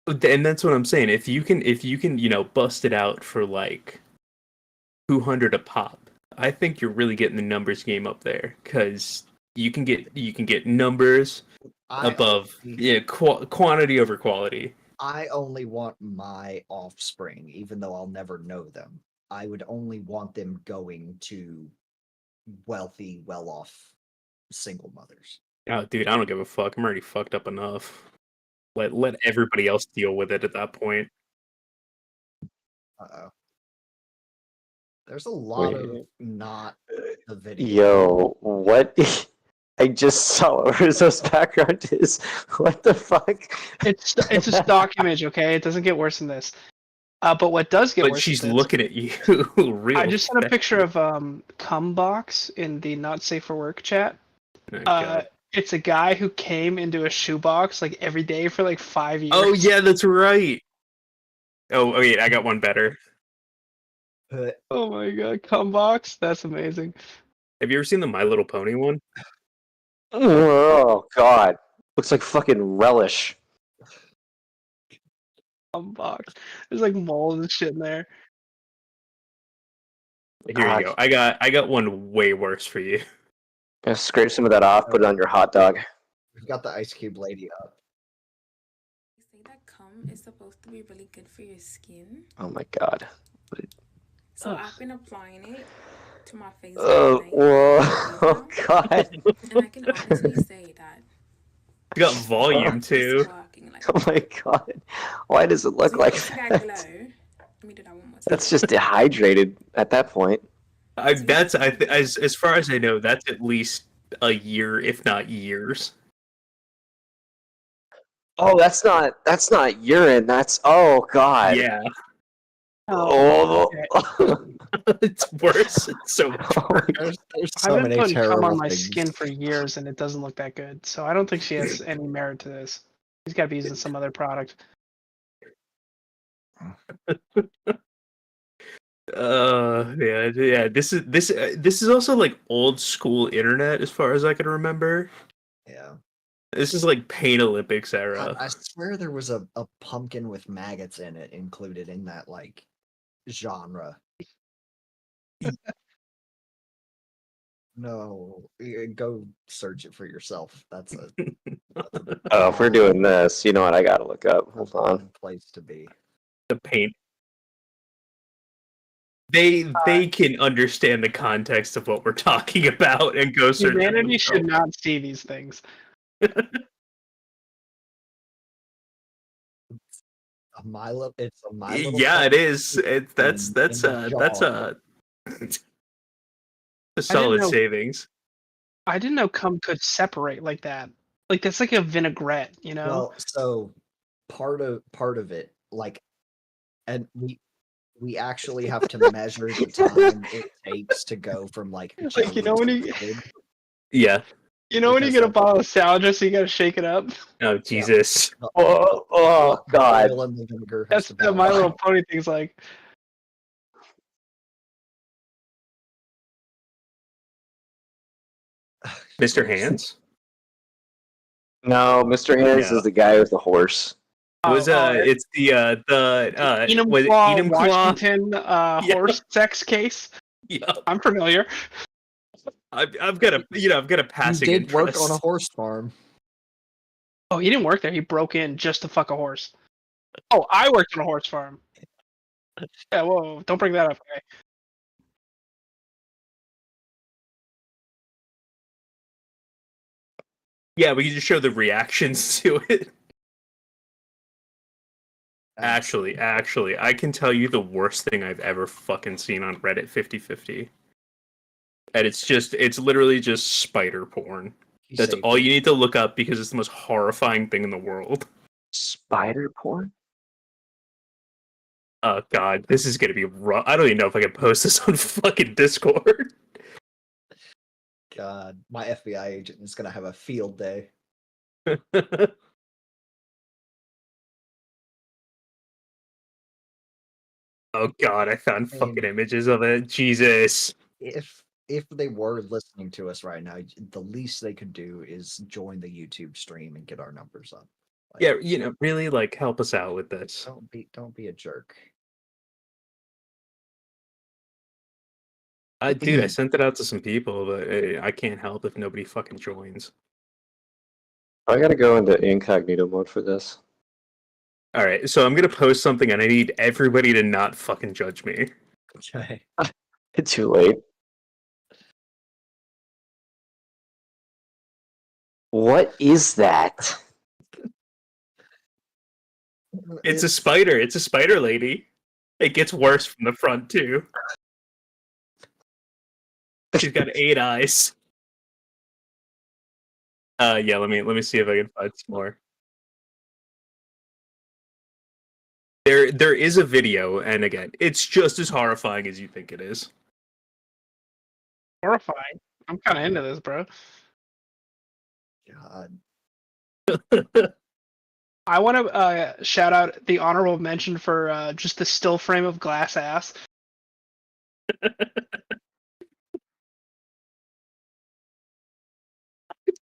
that's what I'm saying. If you can you know bust it out for like 200 a pop, I think you're really getting the numbers game up there because you can get numbers above quantity over quality. I only want my offspring, even though I'll never know them. I would only want them going to wealthy, well-off single mothers. Oh, dude, I don't give a fuck. I'm already fucked up enough. Let everybody else deal with it at that point. Uh-oh. There's a lot of not the video. Yo, what? I just saw what Rizzo's background is. What the fuck? It's a stock image, okay? It doesn't get worse than this. But what does get worse? But she's than this, looking at you. Real I just sent a fast. picture of Cumbox in the not safe for work chat. Oh, God. It's a guy who came into a shoebox like every day for like 5 years. Oh yeah, that's right. Oh wait, I got one better. Oh my god, Cumbox, that's amazing. Have you ever seen the My Little Pony one? Oh god, looks like fucking relish. Cumbox. There's like mold and shit in there. Here you go. I got one way worse for you. Gonna scrape some of that off, put it on your hot dog. We've got the ice cube lady up. They say that cum is supposed to be really good for your skin. Oh my god. So I've been applying it to my face. Oh, whoa. Oh god. And I can honestly say that You got volume it's too. working, like, Oh my god. Why does it look so like you see that that? glow? Let me do that one more time. That's just dehydrated at that point. As far as I know, that's at least a year, if not years. Oh, that's not urine. That's oh god. Yeah, Oh. it's worse. It's so much worse. There's so I've been many putting cum terrible on my things. skin for years and it doesn't look that good. So I don't think she has any merit to this. She's got to be using some other product. Yeah. This is also like old school internet as far as I can remember. Yeah. This is like Pain Olympics era. I swear there was a pumpkin with maggots in it included in that like genre. No, go search it for yourself. That's a Oh, if we're doing this, you know what? I gotta look up. Hold on. fun place to be. The paint. They can understand the context of what we're talking about and go search. Humanity should not see these things. It's a My Little Yeah, it Pony is. That's in a solid know- savings. I didn't know cum could separate like that. Like that's like a vinaigrette, you know? Well, so part of it, like, and we actually have to measure the time it takes to go from like Like, you know when jelly you- to liquid. Yeah. You know when you Because get a of- bottle of salad dressing, you gotta shake it up? Oh Jesus. Oh The God. oil and the vinegar has That's to what My balance. Little Pony thing's like. Mr. Hands? No, Mr. Hands No. is the guy with the horse. It was it's the Enum was it Claw Enum Claw? Washington Yeah. horse sex case. Yeah. I'm familiar. I've got a I've got a He passing did work on a interest. horse farm. Oh, he didn't work there. He broke in just to fuck a horse. Oh, I worked on a horse farm. Yeah, whoa, don't bring that up, okay? Yeah, we can just show the reactions to it. Actually, I can tell you the worst thing I've ever fucking seen on Reddit 50/50. And it's literally just spider porn. He That's saved all it. you need to look up because it's the most horrifying thing in the world. Spider porn? Oh god, this is gonna be rough. I don't even know if I can post this on fucking Discord. God, my FBI agent is gonna have a field day. Oh god, I found I fucking mean- images of it. Jesus. If they were listening to us right now, the least they could do is join the YouTube stream and get our numbers up. Like, Yeah, really like help us out with this. don't be a jerk. Dude, I sent it out to some people, but I can't help if nobody fucking joins. I gotta go into incognito mode for this. All right, so I'm gonna post something, and I need everybody to not fucking judge me. Okay. It's too late. What is that? It's a spider. It's a spider lady. It gets worse from the front too. She's got 8 eyes. Yeah. Let me see if I can find some more. There is a video, and again, it's just as horrifying as you think it is. Horrifying. I'm kind of into this, bro. God. I want to shout out the honorable mention for just the still frame of glass ass.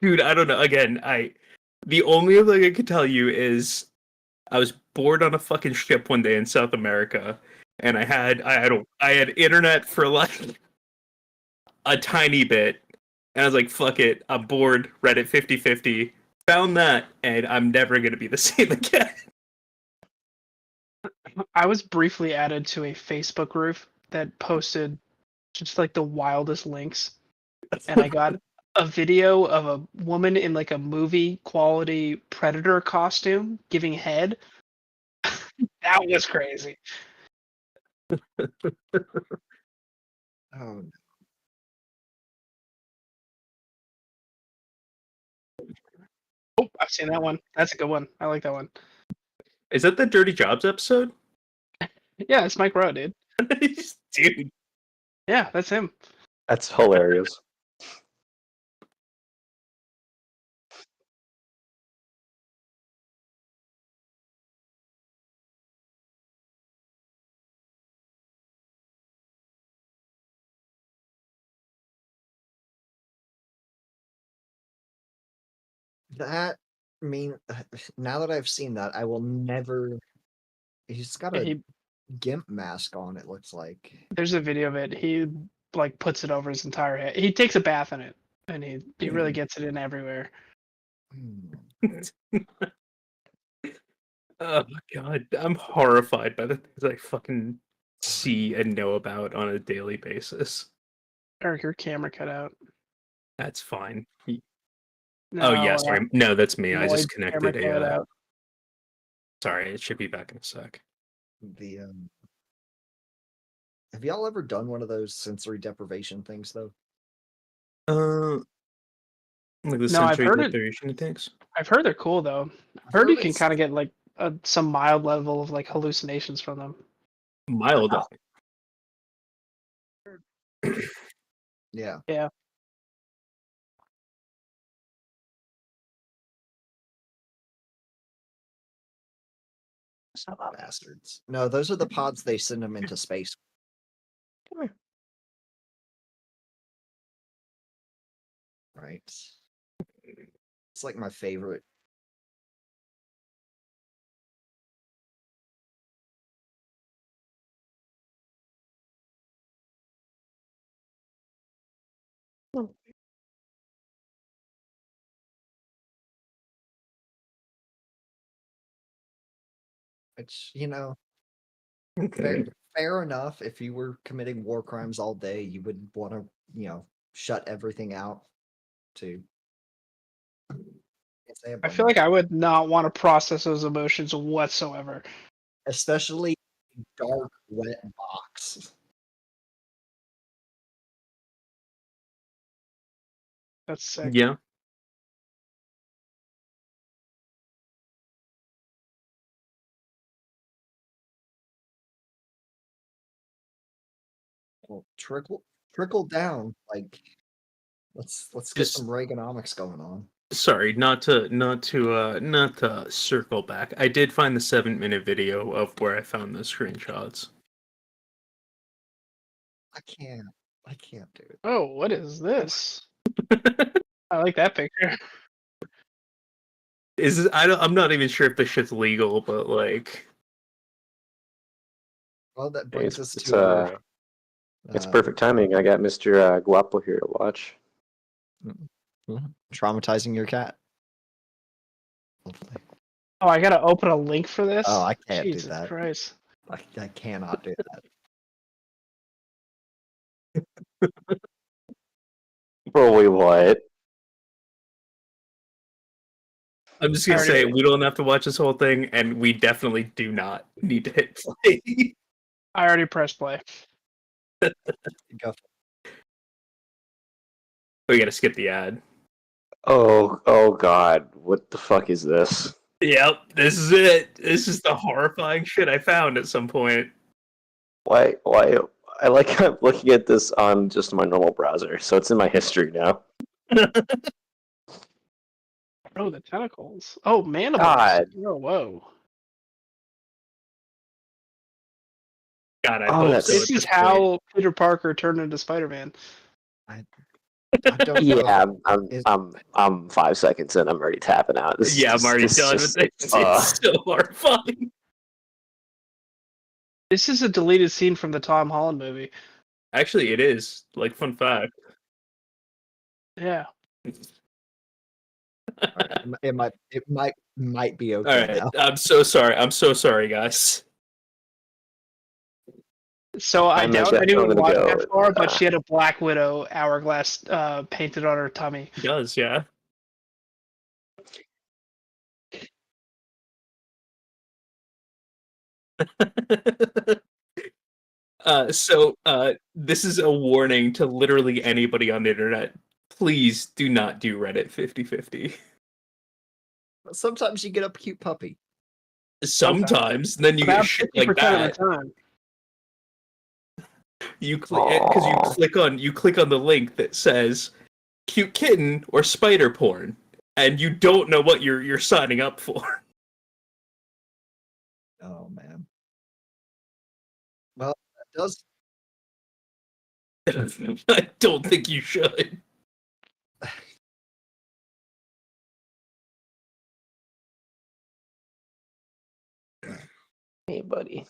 Dude, I don't know. Again, the only thing I can tell you is I was bored on a fucking ship one day in South America, and I had internet for like a tiny bit, and I was like, fuck it, I'm bored. Reddit 50/50. Found that, and I'm never gonna be the same again. I was briefly added to a Facebook group that posted just like the wildest links, and I got a video of a woman in like a movie quality predator costume giving head. That was crazy. Oh, Oh, I've seen that one. That's a good one. I like that one. Is that the Dirty Jobs episode? Yeah, it's Mike Rowe, dude. Dude. Yeah, that's him. That's hilarious. That now that I've seen that, I will never. He's got a He, gimp mask on. It looks like. there's a video of it. He like puts it over his entire head. He takes a bath in it, and he really gets it in everywhere. Oh god, I'm horrified by the things I fucking see and know about on a daily basis. Eric, your camera cut out. That's fine. No, Oh yeah, sorry. No, that's me. I just Lloyd's camera connected cut a. out. Sorry, it should be back in a sec. The Have y'all ever done one of those sensory deprivation things though? Like the No, I've sensory heard it. deprivation things. I've heard they're cool though. I've heard you can kind of get like some mild level of like hallucinations from them. Mild. Yeah. Yeah. Bastards. No, those are the pods they send them into space. Come here. Right. It's like my favorite. Which, fair enough. If you were committing war crimes all day, you would want to, shut everything out to. I feel like I would not want to process those emotions whatsoever. Especially dark, wet box. That's sick. Yeah. Well, trickle down. Like, let's get Just- some Reaganomics going on. Sorry, not to circle back. I did find the 7-minute video of where I found the screenshots. I can't do it. Oh, what is this? I like that picture. I'm not even sure if this shit's legal, but like. Well, that brings us It's to. it's perfect timing. I got Mr. Guapo here to watch. Traumatizing your cat. Hopefully. Oh, I gotta open a link for this. Oh, I can't Jesus do that. Christ. I cannot do that. Bro, wait, what? I'm just gonna say we don't have to watch this whole thing, and we definitely do not need to hit play. I already pressed play. Go. We gotta skip the ad. Oh God, what the fuck is this? Yep, this is it. This is the horrifying shit I found at some point. Why? I'm looking at this on just my normal browser, so it's in my history now. Oh, the tentacles. Oh, mandibles. God. Oh, whoa. God, I Oh, hope that's- so. This at is this how Peter Parker turned into Spider-Man. I don't know. Yeah, I'm 5 seconds in. I'm already tapping out. point. Yeah, I'm already done with it. It's so horrifying. This is a deleted scene from the Tom Holland movie. Actually, it is. Like, fun fact. Yeah. It might be okay All right, now. I'm so sorry. I'm so sorry, guys. So I I'm doubt actually anyone gonna watched go that with, far, but she had a Black Widow hourglass painted on her tummy. He does, yeah. This is a warning to literally anybody on the internet. Please do not do Reddit 50/50. Sometimes you get a cute puppy. Sometimes, then you About get shit like 50% that. of the time. You click because you click on the link that says cute kitten or spider porn, and you don't know what you're signing up for. Oh man. Well, that does. I don't think you should. Hey, buddy.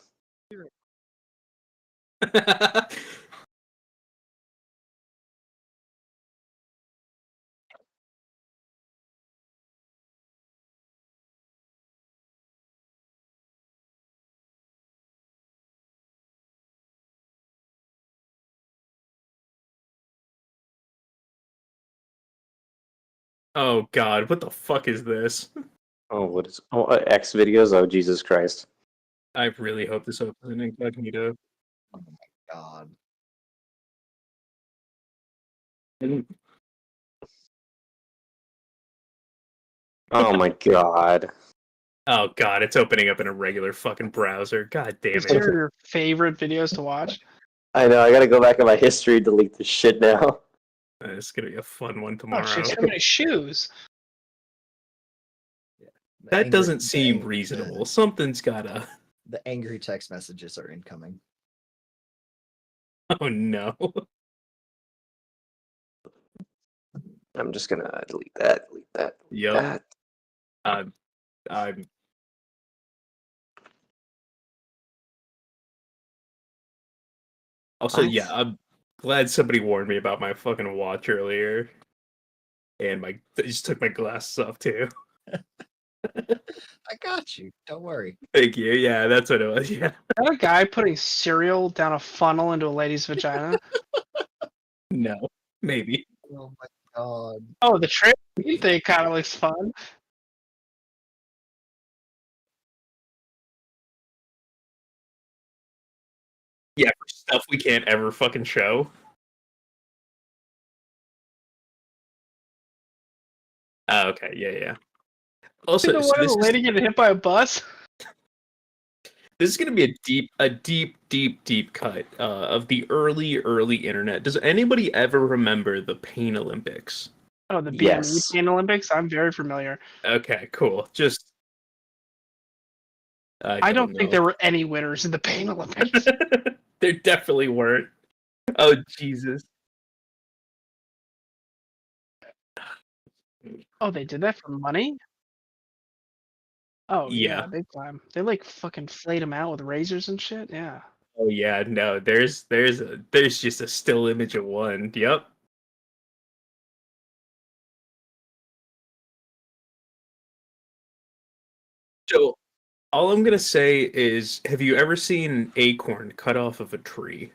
Oh god, what the fuck is this? Oh, what is? Oh, X videos. Oh, Jesus Christ. I really hope this opens in incognito. Oh my god. Oh my god. Oh god, it's opening up in a regular fucking browser. God damn These it. are your favorite videos to watch. I know. I gotta go back in my history and delete this shit now. It's gonna be a fun one Oh, tomorrow. she's so many shoes. The That angry- doesn't the seem ang- reasonable. Something's gotta. The angry text messages are incoming. Oh no. I'm just gonna delete that. Delete that. Yep. That. I'm. Also, What? yeah, I'm glad somebody warned me about my fucking watch earlier. And I just took my glasses off too. I got you. Don't worry. Thank you. Yeah, that's what it was. Yeah. Is that a guy putting cereal down a funnel into a lady's vagina? No. Maybe. Oh my god. Oh, the trampoline thing kind of looks fun. Yeah, for stuff we can't ever fucking show. Oh, okay. Yeah, yeah. Also, The so one of the lady getting hit by a bus. this is going to be a deep cut of the early internet. Does anybody ever remember the Pain Olympics? Oh, the BME Yes. Pain Olympics. I'm very familiar. Okay, cool. Just I don't think know. there were any winners in the Pain Olympics. There definitely weren't. Oh Jesus. Oh, they did that for money? Oh yeah, Yeah. big time. They like fucking flayed him out with razors and shit. Yeah. Oh yeah, no. There's just a still image of one. Yep. So all I'm gonna say is, have you ever seen an acorn cut off of a tree?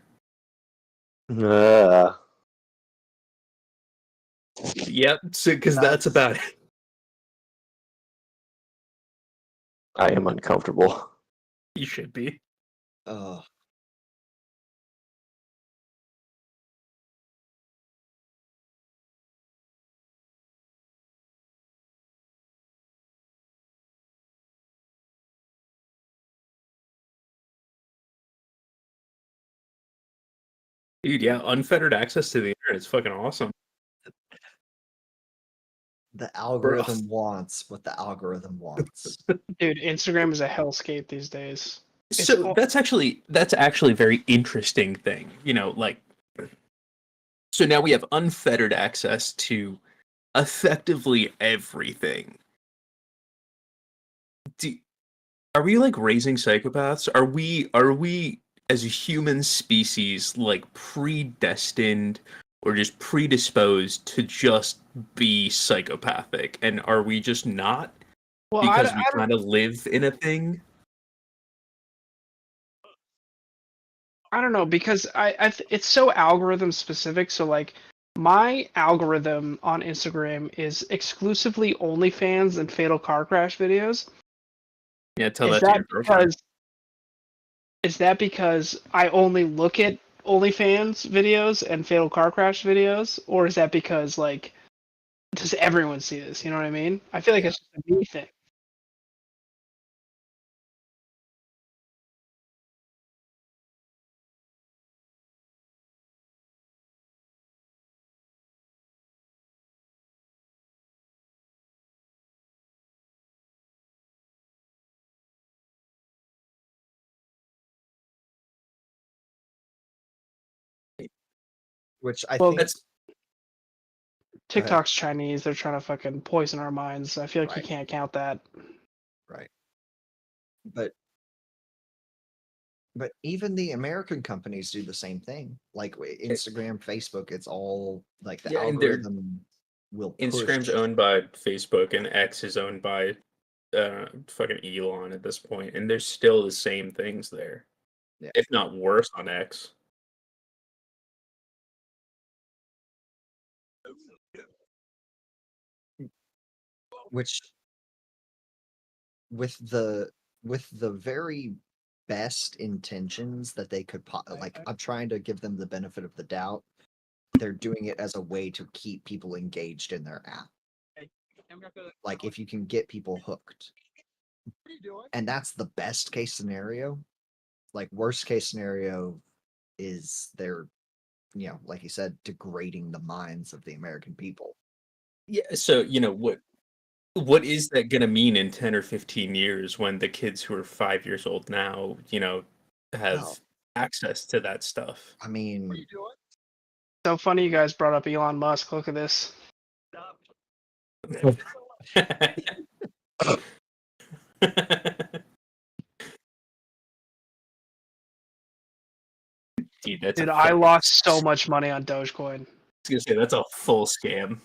Yep. So because that's about it. I am uncomfortable. You should be. Oh. Dude, yeah, unfettered access to the internet is fucking awesome. The algorithm wants what the algorithm wants. Dude, Instagram is a hellscape these days. It's So all- that's actually a very interesting thing. You know, like, so now we have unfettered access to effectively everything. Are we like raising psychopaths? Are we as a human species like predestined or just predisposed to just be psychopathic? And are we just not Well, because I we don't- kind of live in a thing? I don't know because it's so algorithm specific. So like my algorithm on Instagram is exclusively OnlyFans and Fatal Car Crash videos. Yeah, tell Is that to that your girlfriend. because is that because I only look at OnlyFans videos and Fatal Car Crash videos, or is that because like does everyone see this? You know what I mean? I feel like it's just a me thing. Which I Well, think That's ahead. TikTok's Chinese. They're trying to fucking poison our minds. I feel like you Right. can't count that. right. But But even the American companies do the same thing. Like Instagram, Facebook, it's all like the Yeah, and they're algorithm will push. Instagram's owned by Facebook and X is owned by fucking Elon at this point, and there's still the same things there, Yeah. if not worse on X. Which with the very best intentions that they could like, I'm trying to give them the benefit of the doubt. They're doing it as a way to keep people engaged in their app. Like if you can get people hooked. And that's the best case scenario. Like worst case scenario is they're, like you said, degrading the minds of the American people. Yeah, so what is that gonna mean in 10 or 15 years when the kids who are 5 years old now, have Well, access to that stuff? I mean, So funny you guys brought up Elon Musk. Look at this. Dude, I lost so much money on Dogecoin. I was gonna say that's a full scam.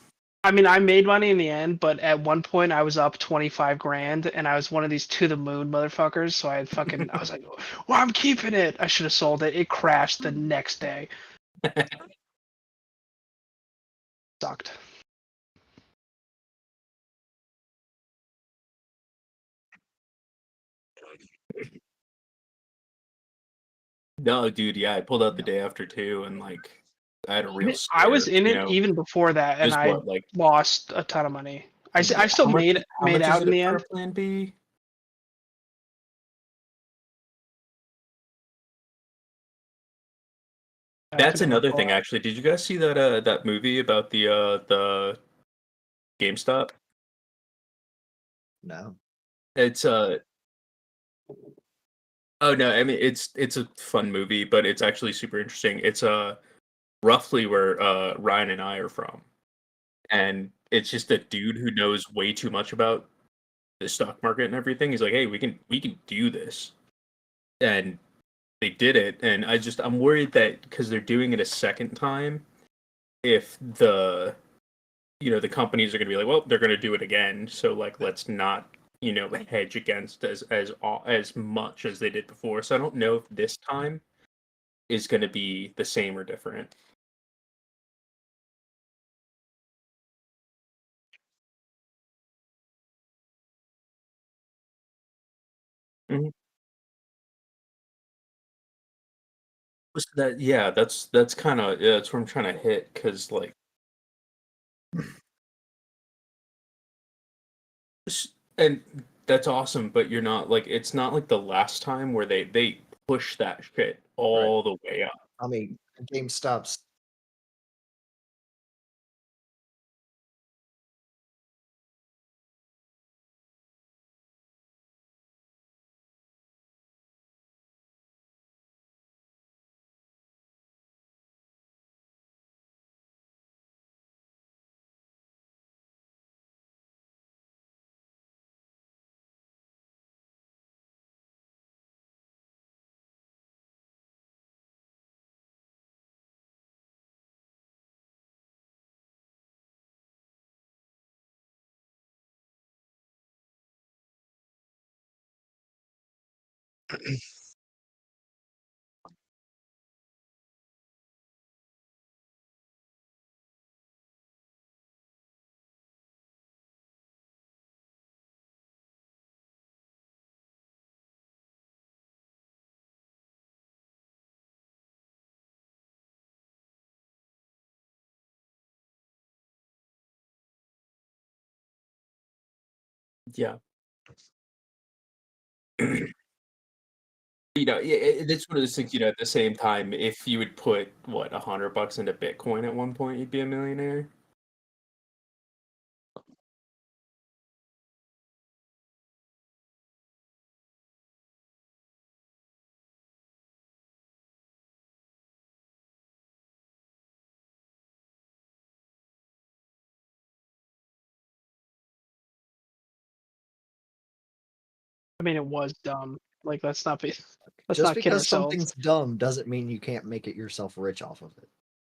I mean, I made money in the end, but at one point I was up 25 grand, and I was one of these to the moon motherfuckers. So I was like, well, I'm keeping it. I should have sold it. It crashed the next day. Sucked. No, dude, yeah, I pulled out the day after too, and like I had a real I was scare, in it even before that, and Just I what, like lost a ton of money. I how still much- made how much out is in it the for end. a Plan B? That's another thing, actually. Did you guys see that that movie about the GameStop? no. It's oh no, I mean it's a fun movie, but it's actually super interesting. It's roughly where Ryan and I are from. And it's just a dude who knows way too much about the stock market and everything. He's like, "Hey, we can do this." And they did it, and I'm worried that because they're doing it a second time, if the companies are going to be like, well, they're going to do it again, so like let's not hedge against as much as they did before. So I don't know if this time is going to be the same or different. Mhm. That's kind of that's where I'm trying to hit because like and that's awesome, but you're not like it's not like the last time where they push that shit all the way up. I mean, GameStop's Yeah. It's one of those things. At the same time, if you would put what $100 into Bitcoin at one point, you'd be a millionaire. I mean, it was dumb. Like, let's not be. Let's Just not kid because ourselves. something's dumb doesn't mean you can't make it yourself rich off of it.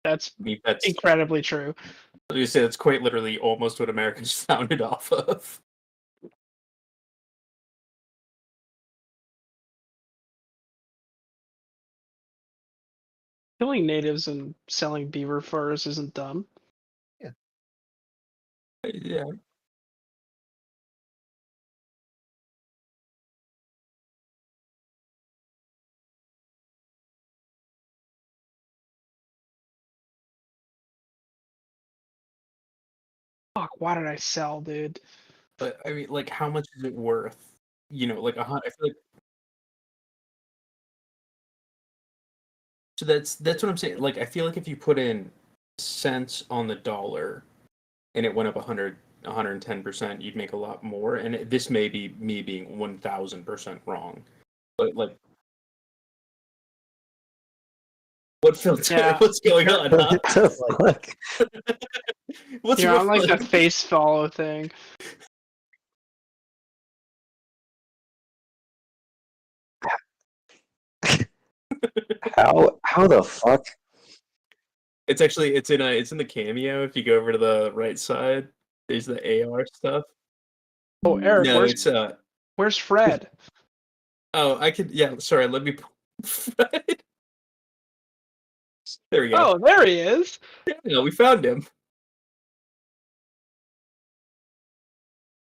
That's I mean, that's incredibly true. you say that's quite literally almost what America's founded off of. Killing natives and selling beaver furs isn't dumb. Yeah. Fuck, why did I sell, dude? But I mean, like, how much is it worth? You know, like I feel like. So that's what I'm saying. Like, I feel like if you put in cents on the dollar, and it went up 110%, you'd make a lot more. And this may be me being 1000% wrong, but like, what filter? Yeah. What's going on? Huh? What the fuck? What's You're on like wrong? the face follow thing. How the fuck? It's actually it's in the cameo. If you go over to the right side, there's the AR stuff. Oh, Eric, No, it's where's Fred? Oh, I could. Yeah, sorry. Let me. Fred. There we go. Oh, there he is. Yeah, we found him.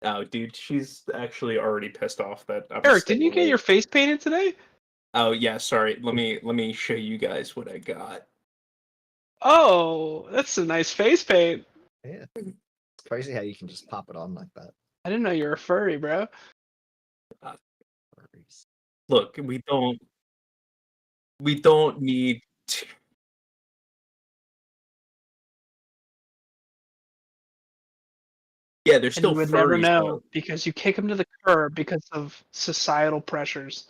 Oh, dude, she's actually already pissed off that I'm Eric, still didn't you get late. your face painted today? Oh yeah, sorry. Let me show you guys what I got. Oh, that's a nice face paint. Yeah. It's crazy how you can just pop it on like that. I didn't know you were a furry, bro. Look, we don't need to. Yeah, they're And still you would furries, never know though. because you kick them to the curb because of societal pressures.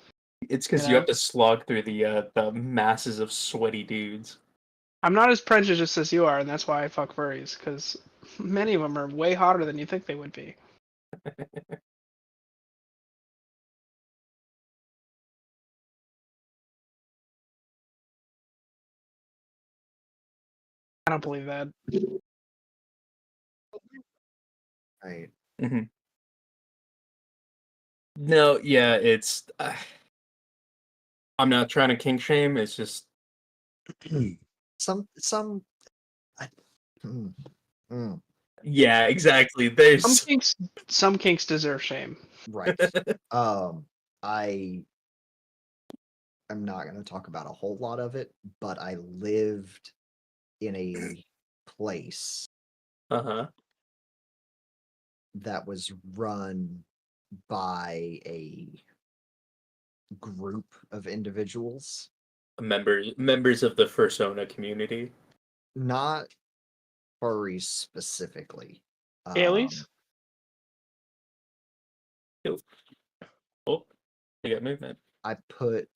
It's because You you know? have to slog through the masses of sweaty dudes. I'm not as prejudiced as you are, and that's why I fuck furries, because many of them are way hotter than you think they would be. I don't believe that. Right. Mm-hmm. No, yeah, it's. I'm not trying to kink shame. It's just Some. I, mm, mm, yeah, exactly. There's Some kinks deserve shame. right. I am not going to talk about a whole lot of it, but I lived in a place uh-huh. that was run by a group of individuals, members of the Fursona community. not furries specifically. Aliens? Oh, you got movement. I put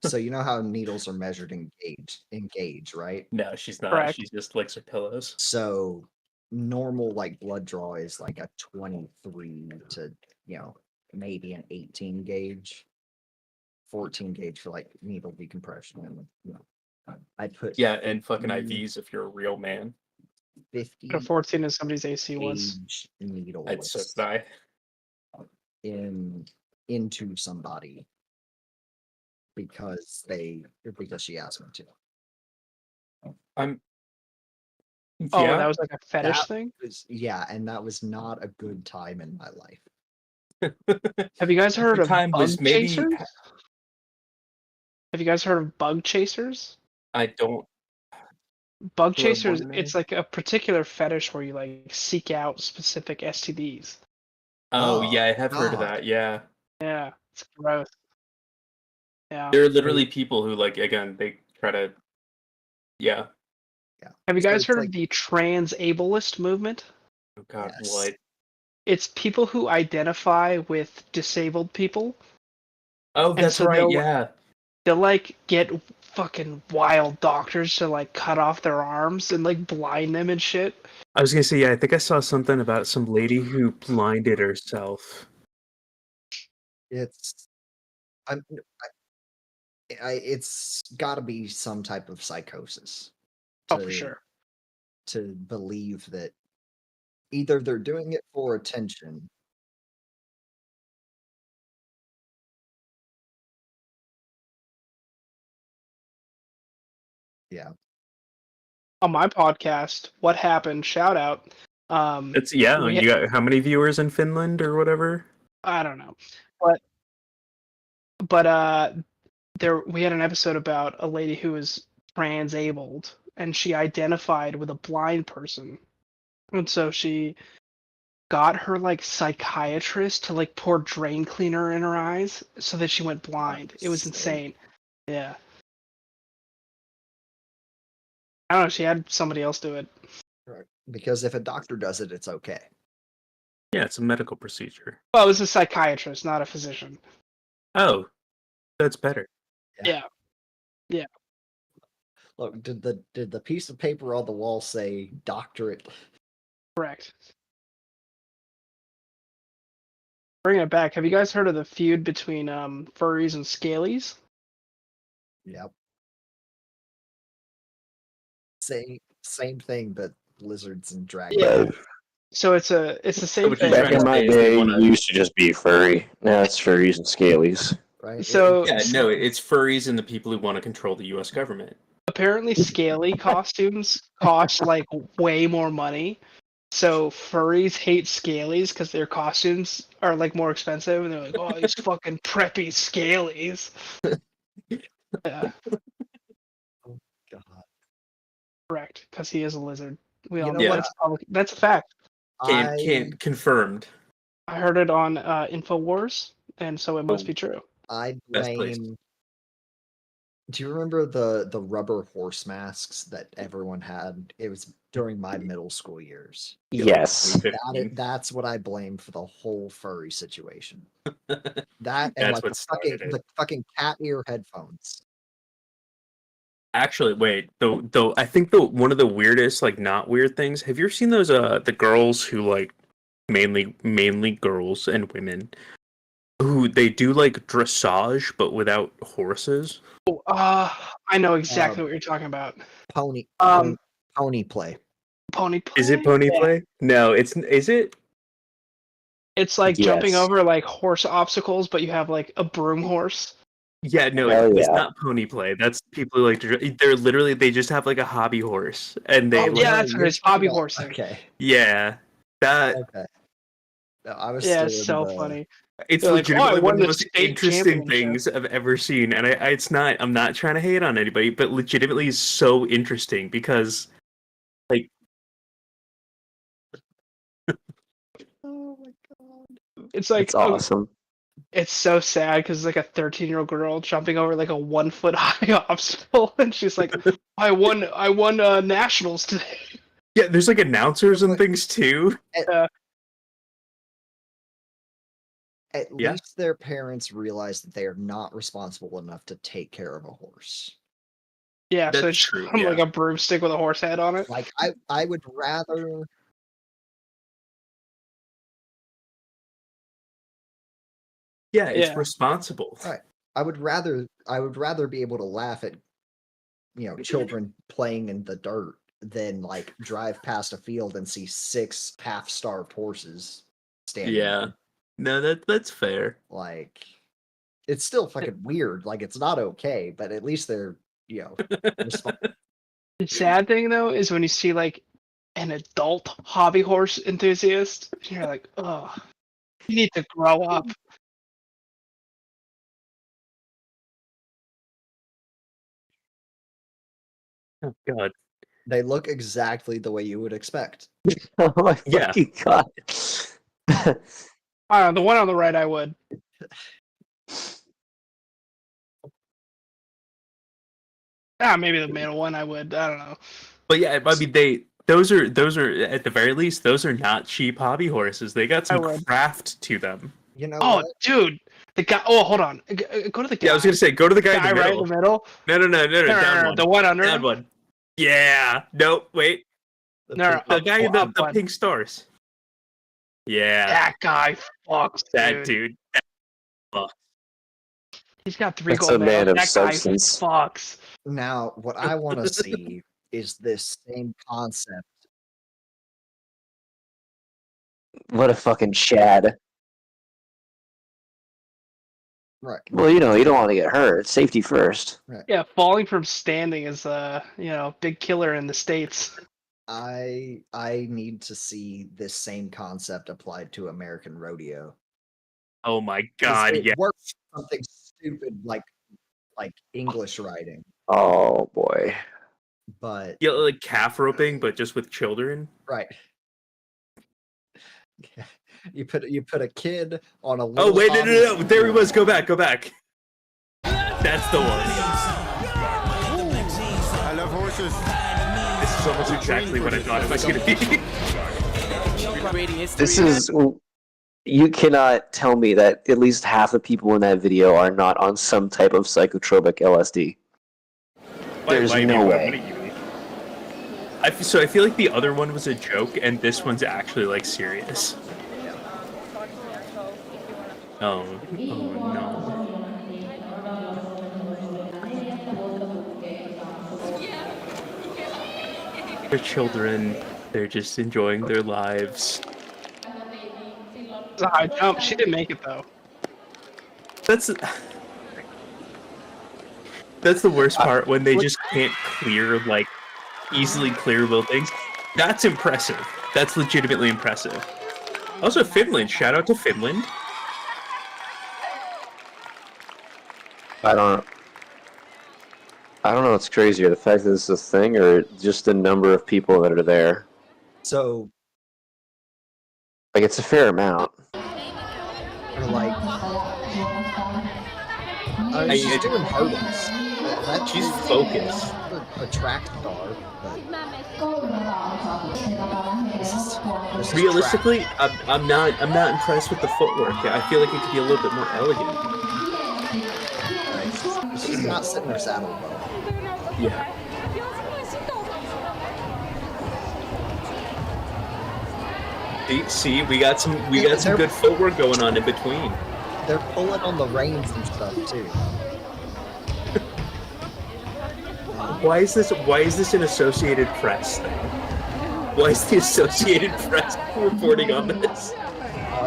so you know how needles are measured in gauge, right? No, she's not. Correct. She just licks her pillows. So normal like blood draw is like a 23 to maybe an 18 gauge, 14 gauge for like needle decompression, and I put Yeah, and fucking 50 IVs if you're a real man. 50 Put a 14 in somebody's AC once. gauge needles I'd so die. into somebody because she asked me to. Oh, Yeah. that was like a fetish That thing? And that was not a good time in my life. Have you guys heard The of time bug was maybe. chasers? Have you guys heard of bug chasers? I don't. Bug Do I chasers, wanna know? it's like a particular fetish where you like seek out specific STDs. Oh Oh, yeah, I have heard of God. that. Yeah, Yeah, it's gross. Yeah. there are literally people who like again they try to. Yeah. Have you So guys it's heard like- of the trans ableist movement? Oh God, Yes. what? It's people who identify with disabled people. Oh, And that's so right. they'll- Yeah. They'll like get fucking wild doctors to like cut off their arms and like blind them and shit. I was gonna say, yeah, I think I saw something about some lady who blinded herself. It's It's got to be some type of psychosis. Oh, for sure. To believe that either they're doing it for attention. Yeah. On my podcast, What Happened? Shout out. It's you got how many viewers in Finland or whatever? I don't know, but we had an episode about a lady who was transabled and she identified with a blind person, and so she got her like psychiatrist to like pour drain cleaner in her eyes so that she went blind. It was insane. Yeah. I don't know. She had somebody else do it. Right. Because if a doctor does it, it's okay. Yeah, it's a medical procedure. Well, it was a psychiatrist, not a physician. Oh, that's better. Yeah. Look, did the piece of paper on the wall say doctorate? Correct. Bringing it back, have you guys heard of the feud between furries and scalies? Yep. Same thing, but lizards and dragons. Yeah. So it's the same thing. Back in my day, you used to just be furry. Now it's furries and scalies. Right? So it's furries and the people who want to control the U.S. government. Apparently, scaly costumes cost like way more money. So furries hate scalies because their costumes are like more expensive, and they're like, "Oh, these fucking preppy scalies." Yeah. Oh God. Correct, because he is a lizard. We all You know know what? that's a fact. Can't confirmed. I heard it on Infowars, and so it must be true. I Best place. blame. Do you remember the rubber horse masks that everyone had? It was during my middle school years. Yes. That's what I blame for the whole furry situation. That and That's like what started it. the fucking cat ear headphones. Actually, wait. Though I think one of the weirdest, like not weird things. Have you ever seen those the girls who like mainly girls and women who they do like dressage but without horses? Oh, I know exactly what you're talking about. Pony play. Pony play? Is it pony Yeah. play? No, is it? It's like jumping Yes. over like horse obstacles, but you have like a broom horse. Yeah, no, Oh, it's yeah. not pony play. That's people who like to. They're literally they just have like a hobby horse and they Oh, like, yeah, that's what you're it is. Hobby talking about- horsing. Okay. yeah. That Okay. No, I was Yeah, still it's in so the- funny. it's They're like, "Oh, I legitimately won one of the the most state interesting championship." things I've ever seen, and it's not. I'm not trying to hate on anybody, but legitimately is so interesting because, like, Oh my God. It's like It's awesome. it's so sad because it's like a 13-year-old girl jumping over like a 1 foot high obstacle, and she's like, "I won nationals today." yeah, there's like announcers and things too. At Yeah. least their parents realize that they are not responsible enough to take care of a horse. Yeah, so That's it's true, like yeah. a broomstick with a horse head on it. Like I would rather. Yeah, it's Yeah. responsible. Right. I would rather be able to laugh at children playing in the dirt than like drive past a field and see 6 half-starved horses standing Yeah. there. No, that's fair. Like it's still fucking weird. Like it's not okay, but at least they're responsible. The sad thing though is when you see like an adult hobby horse enthusiast, and you're like, "Oh, you need to grow up." Oh God. They look exactly the way you would expect. Oh my Yeah. fucking God. The one on the right, I would. Maybe the middle one, I would. I don't know. But yeah, I mean those are at the very least those are not cheap hobby horses. They got some would. craft to them. You know Oh, what? dude, the guy. Oh, hold on. Go to the guy. Yeah, I was gonna say go to the guy in guy the right middle. in the middle. No, down No, one. the one under Down him. one. Yeah. No, wait. No, The guy in up the one. pink stars. Yeah. That guy fucks, That dude. dude. He's got 3 That's gold a man medals. of That substance. guy fucks. Now, what I want to see is this same concept. What a fucking Chad. Right. Well, you know, you don't want to get hurt. Safety first. Yeah, falling from standing is big killer in the States. I need to see this same concept applied to American rodeo. Oh my 'Cause god, it yeah. works for something stupid like English writing, Oh boy. but Yeah, like calf roping, but just with children. right. You put a kid on a Oh little wait, no, hobby no, no! There he stool. was. Go back, go back. That's the one. I love horses. This is almost exactly what I thought it was gonna be. This is. You cannot tell me that at least half the people in that video are not on some type of psychotropic LSD. There's no way. So I feel like the other one was a joke, and this one's actually like serious. Oh no. They're children. They're just enjoying their lives. It's a high jump. She didn't make it though. That's the worst part, when they just can't clear like easily clearable things. That's impressive. That's legitimately impressive. Also, Finland. Shout out to Finland. I don't know what's crazier, the fact that this is a thing or just the number of people that are there. So, Like, it's a fair amount. or like, she's doing hurdles. She's focused. A track star, but this is Realistically, I'm not impressed with the footwork. I feel like it could be a little bit more elegant. track. She's not sitting her saddle well. Yeah. See, we got some good footwork going on in between. They're pulling on the reins and stuff too. Why is this an Associated Press thing? Why is the Associated Press reporting on this?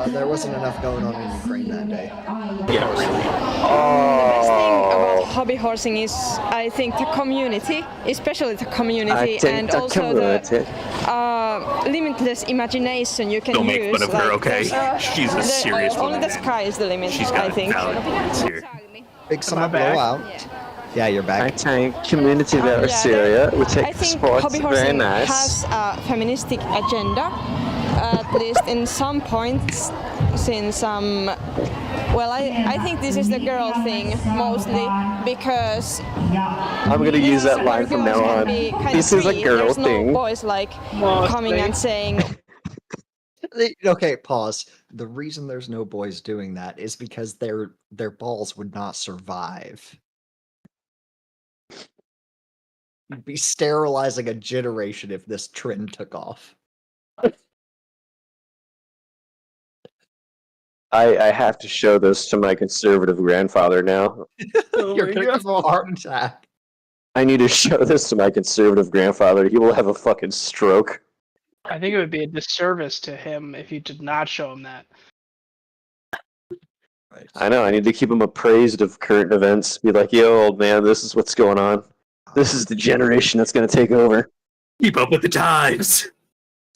There wasn't enough going on in Ukraine that day. Yeah, really. The thing about hobby horsing is, I think the community, especially the community, and also the limitless imagination you can Don't use. make fun of her, okay? She's a serious Only woman. the sky is the limit, She's got I think. valid points here. Big summer back? blowout. Yeah, you're I back. think community there, Syria. We I take think sports, hobby very horsing nice. has a feministic agenda, at least in some points, since well, I think this is the girl thing mostly, because I'm gonna use that line from now on. This is a girl There's thing. no boys like coming and saying, Okay, pause. The reason there's no boys doing that is because their balls would not survive. You'd be sterilizing a generation if this trend took off. I have to show this to my conservative grandfather now. You're gonna have a heart attack. I need to show this to my conservative grandfather. He will have a fucking stroke. I think it would be a disservice to him if you did not show him that. Right. I know, I need to keep him appraised of current events. Be like, yo, old man, this is what's going on. This is the generation that's going to take over. Keep up with the times.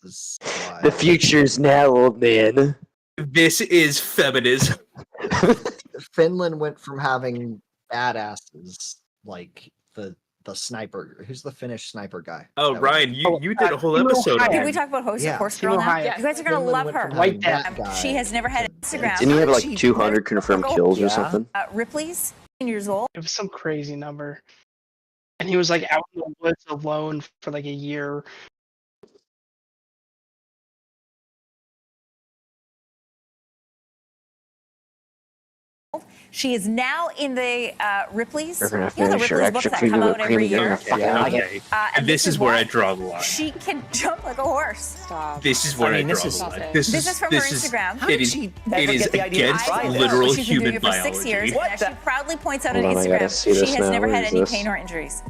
This is The why- future's now, old man. This is feminism. Finland went from having badasses like the sniper. Who's the Finnish sniper guy? Oh, That was- Ryan, you did a whole Timo episode on Hayek. Did him. we talk about horse, Yeah. horse Timo girl now? Hayek. You guys are gonna Finland love went her. from White having Death. that guy She has never had an Instagram. Didn't he have like She- 200 confirmed kills or Yeah. something? Ripley's 10 years old. It was some crazy number. And he was like out in the woods alone for like a year. She is now in the Ripley's. They're gonna You know the finish her Ripley's books extra that cream come and out whipped every cream year. again. Fucking like it. Okay. And This is where why I draw the line. She can jump like a horse. Stop. This is where I draw the line. This is from her Instagram. How It did is, she it is get the idea to against try this? literal She's been doing human it for biology. 6 years. What And the- she proudly points out Hold on on, I gotta Instagram see she this has now. never What had is any this? pain or injuries.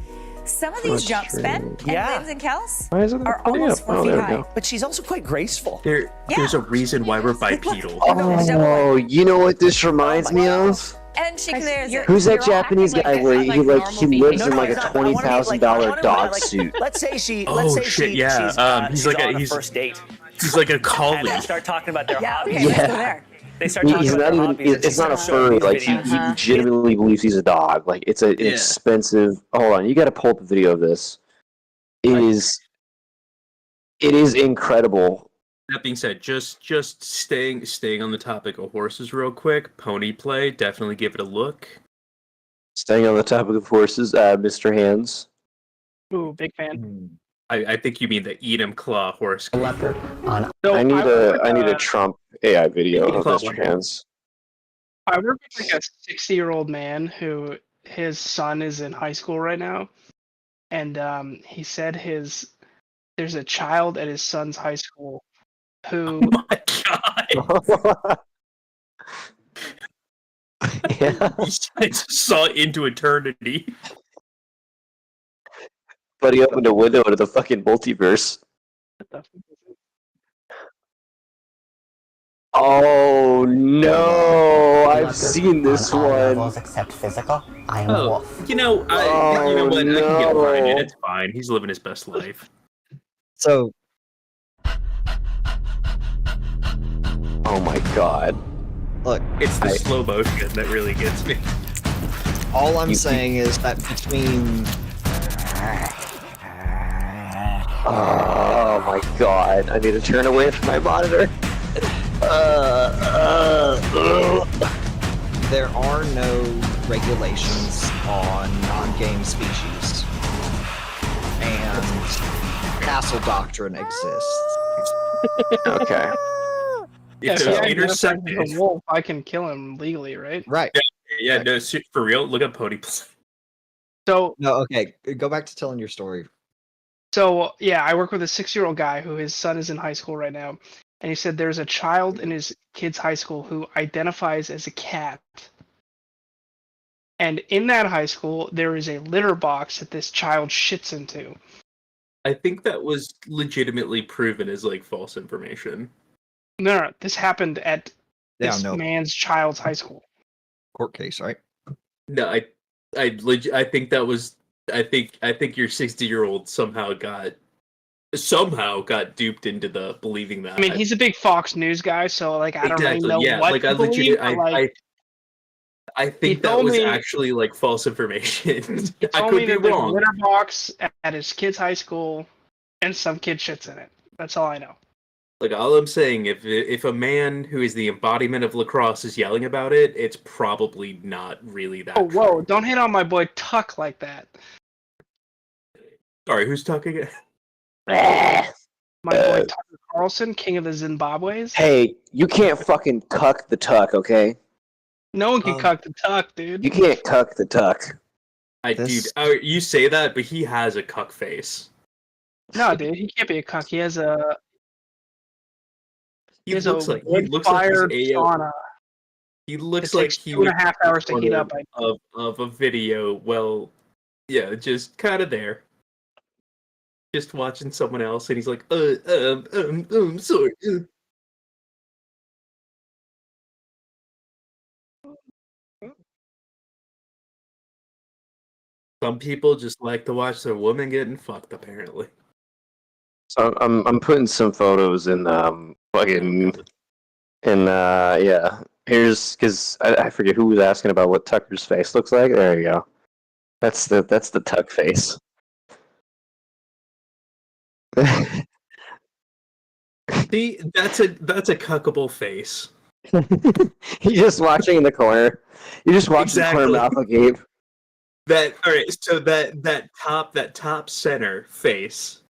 Some of these That's jumps, true. Ben, and Yeah. Linz and Kels, Why is it are not pulling almost up? 4 Oh, feet there we high. go. But she's also quite graceful. There's a reason why we're bipedal. Oh, you know what this reminds me of? And she clears it. Who's that You're all Japanese acting guy like where it's he not like he lives in No, like it's a not. I wanna be, $20,000 dog like, suit? Let's say she. Oh, Let's say shit, she, yeah. She's, He's she's like on a first date. He's like a And collie. they start talking about their Yeah, hobbies. okay, let's go there. They start talking He's about not their even. hobbies. and she It's not a starts showing furry. these Like he videos. legitimately believes he's a dog. Like it's an Yeah. expensive. Hold on, you got to pull up the video of this. It is incredible. That being said, just staying on the topic of horses real quick. Pony play, definitely give it a look. Staying on the topic of horses, Mr. Hands. Ooh, big fan. I think you mean the Edam Claw horse. So I need work a with, Trump AI video of Club Mr. one. Hands. I work with like a 60-year-old man who his son is in high school right now, and he said there's a child at his son's high school who Oh my god! Yeah, I just saw into eternity. but he opened a window to the fucking multiverse. what the fuck is it? Oh no! I've seen this one. Except physical, I am Oh, wolf. you know what? I can get behind it. It's fine. He's living his best life. So Oh my god! look, It's the slow motion that really gets me. all I'm saying is that between Oh my god! I need to turn away from my monitor. there are no regulations on non-game species, and castle doctrine exists. Okay. If If those he identifies intersected, as a wolf, I can kill him legally, right? Right. yeah, no, for real. Look up pony play. So No, okay. Go back to telling your story. So yeah, I work with a 6-year-old guy who his son is in high school right now, and he said there's a child in his kid's high school who identifies as a cat. And in that high school, there is a litter box that this child shits into. I think that was legitimately proven as like false information. No, this happened at Yeah, this no man's child's high school. court case, right? No, I think that was. I think your 60-year-old somehow got duped into the believing that. I mean, he's a big Fox News guy, so like I don't really know yeah, what like to I believe. legit, but, like, I think that told was me- actually like false information. he I told could me be that there's a wrong. litter box at his kid's high school, and some kid shits in it. That's all I know. Like all I'm saying, if a man who is the embodiment of lacrosse is yelling about it, it's probably not really that. Oh, whoa! true. Don't hit on my boy Tuck like that. Sorry, who's talking? My boy Tucker Carlson, king of the Zimbabwe's. Hey, you can't fucking cuck the tuck, okay? No one can cuck the Tuck, dude. You can't cuck the tuck. Dude, you say that, but he has a cuck face. No, dude, he can't be a cuck. He has a. He has looks a like he's wood-fired AO. sauna. He looks It like takes he 2.5 hours to heat up. of a video. Well, yeah, just kind of there, just watching someone else, and he's like, sorry. Some people just like to watch their woman getting fucked, apparently. So I'm putting some photos in fucking yeah. Here's because I forget who was asking about what Tucker's face looks like. There you go. That's the Tuck face. See, that's a cuckable face. You're just watching in the corner. You're just watching the corner mouth of Gabe. That all right. So that top center face,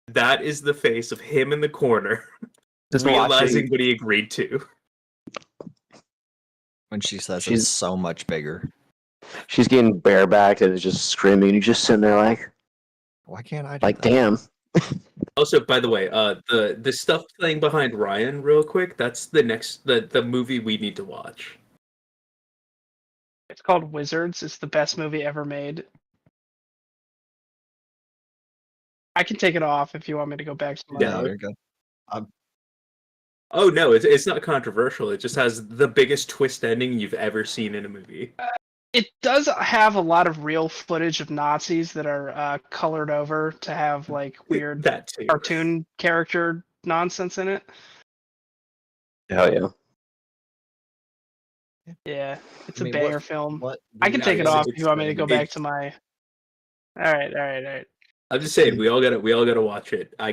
that is the face of him in the corner, Just realizing watching. what he agreed to. When she says She's- it's so much bigger. She's getting barebacked and is just screaming. You're just sitting there like, Why can't I do like, that? damn. Also, by the way, the stuff playing behind Ryan, real quick. That's the movie we need to watch. It's called Wizards. It's the best movie ever made. I can take it off if you want me to go back to my. No, you're good. Oh no, it's not controversial. It just has the biggest twist ending you've ever seen in a movie. It does have a lot of real footage of Nazis that are colored over to have like weird That too. cartoon character nonsense in it. Hell yeah. Yeah, it's I mean, a banger what- film. What I can Yeah, take it it's- off if it's you want me to go fine. back to my. All right. I'm just saying, we all gotta watch it. I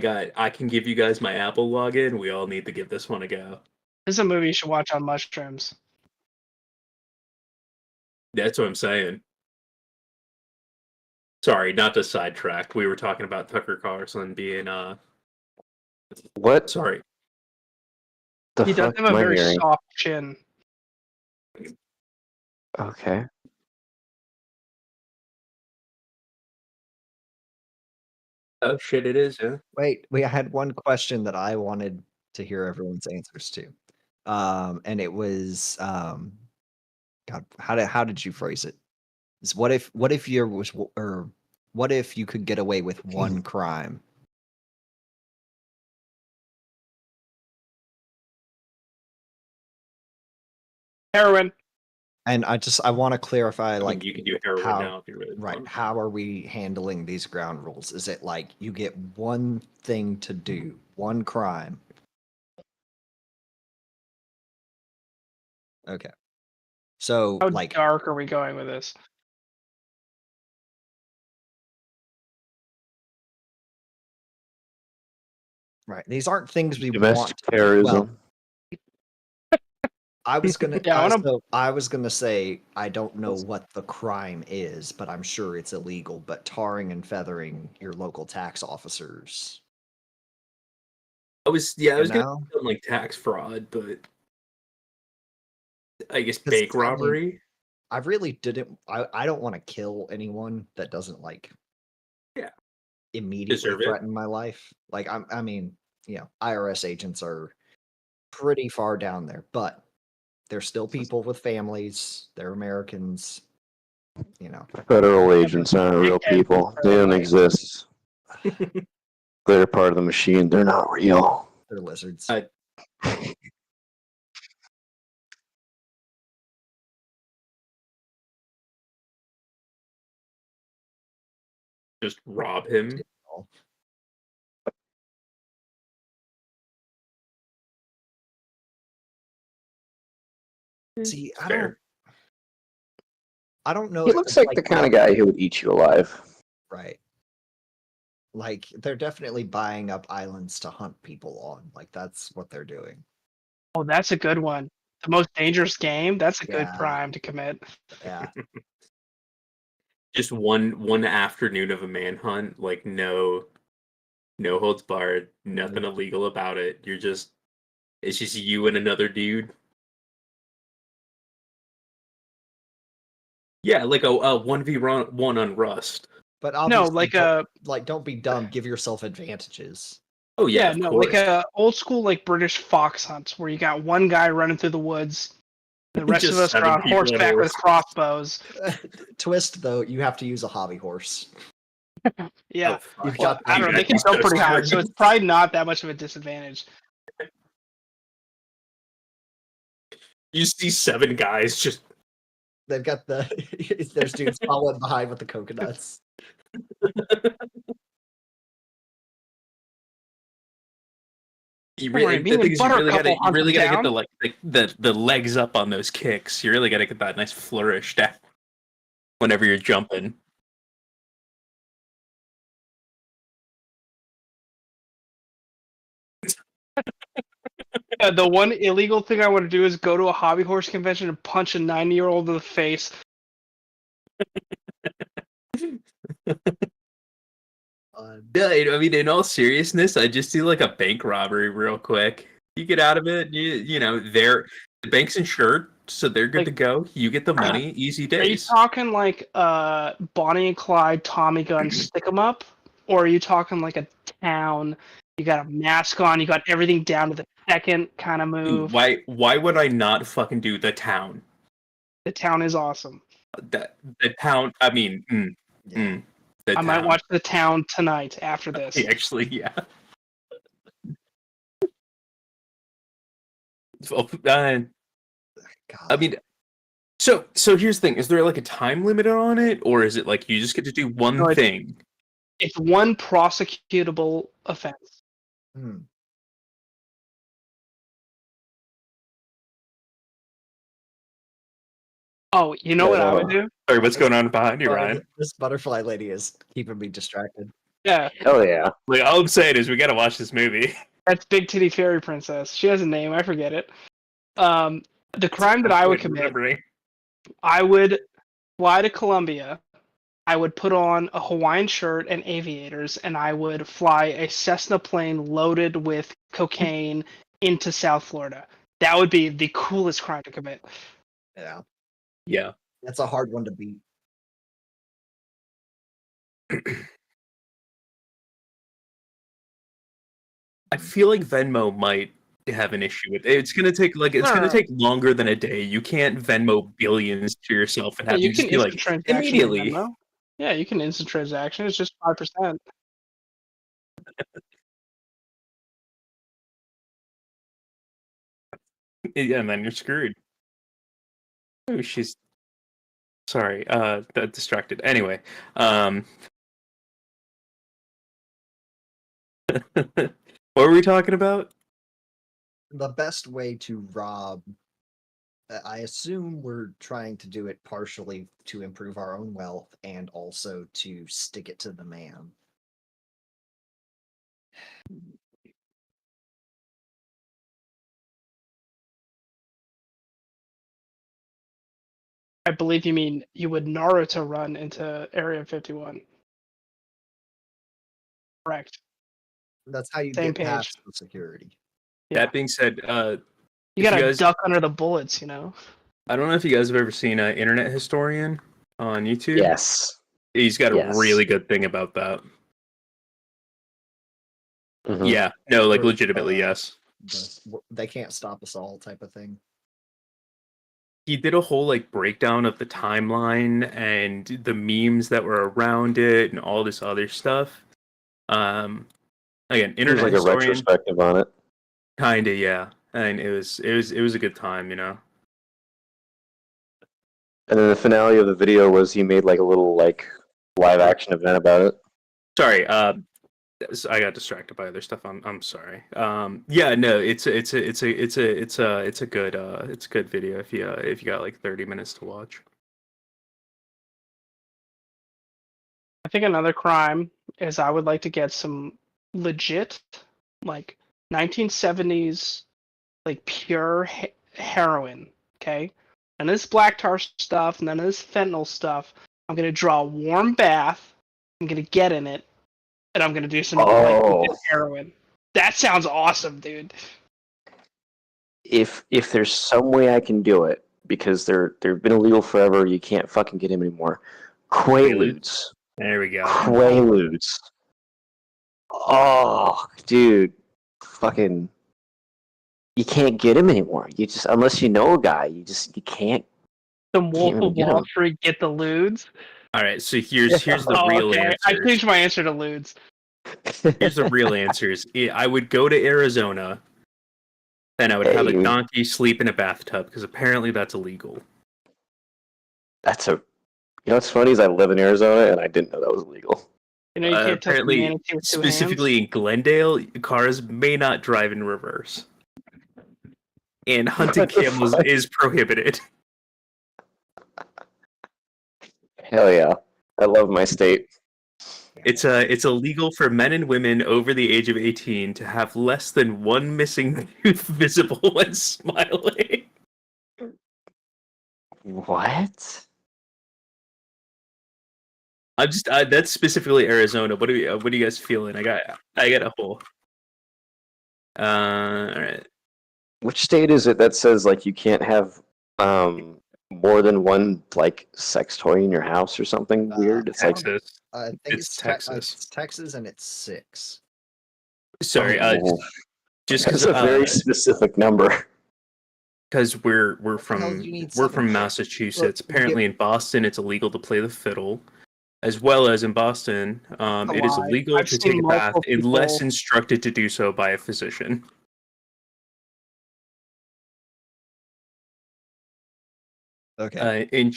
can give you guys my Apple login. We all need to give this one a go. This is a movie you should watch on mushrooms. That's what I'm saying. Sorry, not to sidetrack. We were talking about Tucker Carlson being What Sorry. the He does fuck have a am I very hearing? soft chin. Okay. Oh shit, it is, yeah. Wait, I had one question that I wanted to hear everyone's answers to. And it was God, how did you phrase it? It's what if you was or what if you could get away with one crime? Heroin. And I want to clarify, I mean, like, you can do heroin how- now if you really right? want. How are we handling these ground rules? Is it like you get one thing to do, one crime? Okay. So, How like, dark are we going with this? right? These aren't things we Domestic want. terrorism. I was gonna, Yeah, I wanna- I was gonna say I don't know what the crime is, but I'm sure it's illegal. But tarring and feathering your local tax officers. I was gonna know? say like tax fraud, but I guess 'Cause, bank I mean, robbery. I really didn't. I don't want to kill anyone that doesn't like. Yeah. Immediately Deserve it. threaten my life. Like I mean, IRS agents are pretty far down there, but they're still people with families. They're Americans. Federal agents aren't real people. They don't exist. They're part of the machine. They're not real. They're lizards. Just rob him. See, Fair. I don't know. He if looks it's like the kind of guy who would eat you alive. Right. Like they're definitely buying up islands to hunt people on. Like that's what they're doing. Oh, that's a good one. The most dangerous game. That's a good Yeah. crime to commit. Yeah. Just one afternoon of a manhunt, like no holds barred, nothing illegal about it. It's just you and another dude. Yeah, like a 1v1 on Rust. But No, obviously, like don't be dumb. Give yourself advantages. Oh yeah, yeah, of no, course. like a old school like British fox hunts where you got one guy running through the woods, the rest Just of us are 7 on people on a horseback with horse. crossbows. Twist though, you have to use a hobby horse. Yeah, Oh, You've well, got I don't know. They can He's go so pretty high, so screwed. it's probably not that much of a disadvantage. You see 7 guys just They've got the there's dudes following behind with the coconuts. You Don't worry, really, me the and thing is, you really Buttercup gotta, will you hunt really them gotta get down. the legs up on those kicks. You really gotta get that nice flourish down whenever you're jumping. Yeah, the one illegal thing I want to do is go to a hobby horse convention and punch a 90-year-old in the face. Yeah, I mean, in all seriousness, I just do like a bank robbery real quick. You get out of it, the bank's insured. so they're good to go. You get the money, easy Are you days. talking like Bonnie and Clyde, Tommy gun, stick 'em up, or are you talking like a town? You got a mask on, you got everything down to the second kind of move. Why would I not fucking do the town? The town is awesome. The town. I mean, the I might town. watch The Town tonight after this. Actually, yeah. I mean, so here's the thing: is there like a time limit on it, or is it like you just get to do one No, thing? It's one prosecutable offense. Oh, you know what I would do? Sorry, what's going on behind you, Ryan? This butterfly lady is keeping me distracted. Yeah. Oh yeah. Like all I'm saying is we gotta watch this movie. That's Big Titty Fairy Princess. She has a name, I forget it. The crime that I would commit, I would fly to Colombia, I would put on a Hawaiian shirt and aviators, and I would fly a Cessna plane loaded with cocaine into South Florida. That would be the coolest crime to commit. Yeah. Yeah. That's a hard one to beat. I feel like Venmo might have an issue with it. It's gonna take gonna take longer than a day. You can't Venmo billions to yourself and have you you just can be instant like transaction with immediately. Venmo. Yeah, you can instant transaction. It's just 5%. Yeah, and then you're screwed. Oh, she's sorry, distracted. Anyway, what were we talking about? The best way to rob. I assume we're trying to do it partially to improve our own wealth and also to stick it to the man. I believe you mean you would Naruto run into Area 51. Correct. That's how you Same get past page. the security. That being said, You if gotta guys, duck under the bullets, you know? I don't know if you guys have ever seen Internet Historian on YouTube. Yes. He's got Yes. a really good thing about that. Mhm. Yeah, no, like Or, legitimately, yes. They can't stop us all type of thing. He did a whole like breakdown of the timeline and the memes that were around it and all this other stuff. Again, There's Internet like a Historian, retrospective on it. kinda, yeah, and it was a good time, you know. And then the finale of the video was he made like a little like live action event about it. Sorry, I got distracted by other stuff. I'm sorry. Yeah, no, it's a good video if you got like 30 minutes to watch. I think another crime is I would like to get some legit, like 1970s, like pure heroin. Okay, and this black tar stuff, and then this fentanyl stuff. I'm gonna draw a warm bath. I'm gonna get in it, and I'm gonna do some like legit heroin. That sounds awesome, dude. If there's some way I can do it, because they've been illegal forever, you can't fucking get them anymore. Quaaludes. There we go. Quaaludes. Oh, dude, fucking, you can't get him anymore. You just, unless you know a guy, you can't. The Wolf of Wall Street, get the ludes. All right, so here's the real answer. I changed my answer to ludes. Here's the real answer: I would go to Arizona, and I would have a donkey sleep in a bathtub because apparently that's illegal. You know what's funny is I live in Arizona and I didn't know that was illegal. You know, you can't touch apparently, manatee with 2 specifically in Glendale, cars may not drive in reverse, and hunting camels is prohibited. Hell yeah, I love my state. It's illegal for men and women over the age of 18 to have less than one missing tooth visible when smiling. What? That's specifically Arizona. What are you guys feeling? I got a whole. All right. Which state is it that says like you can't have more than one like sex toy in your house or something weird? It's like Texas. I think It's Texas. It's Texas, and it's 6. Sorry, just that's because a very specific number. Because we're hell from do you need we're 7 from for? Massachusetts. Look, Apparently, in Boston, it's illegal to play the fiddle, as well as in Boston, it is lie. illegal I've to seen take a bath multiple unless people- instructed to do so by a physician. Okay. In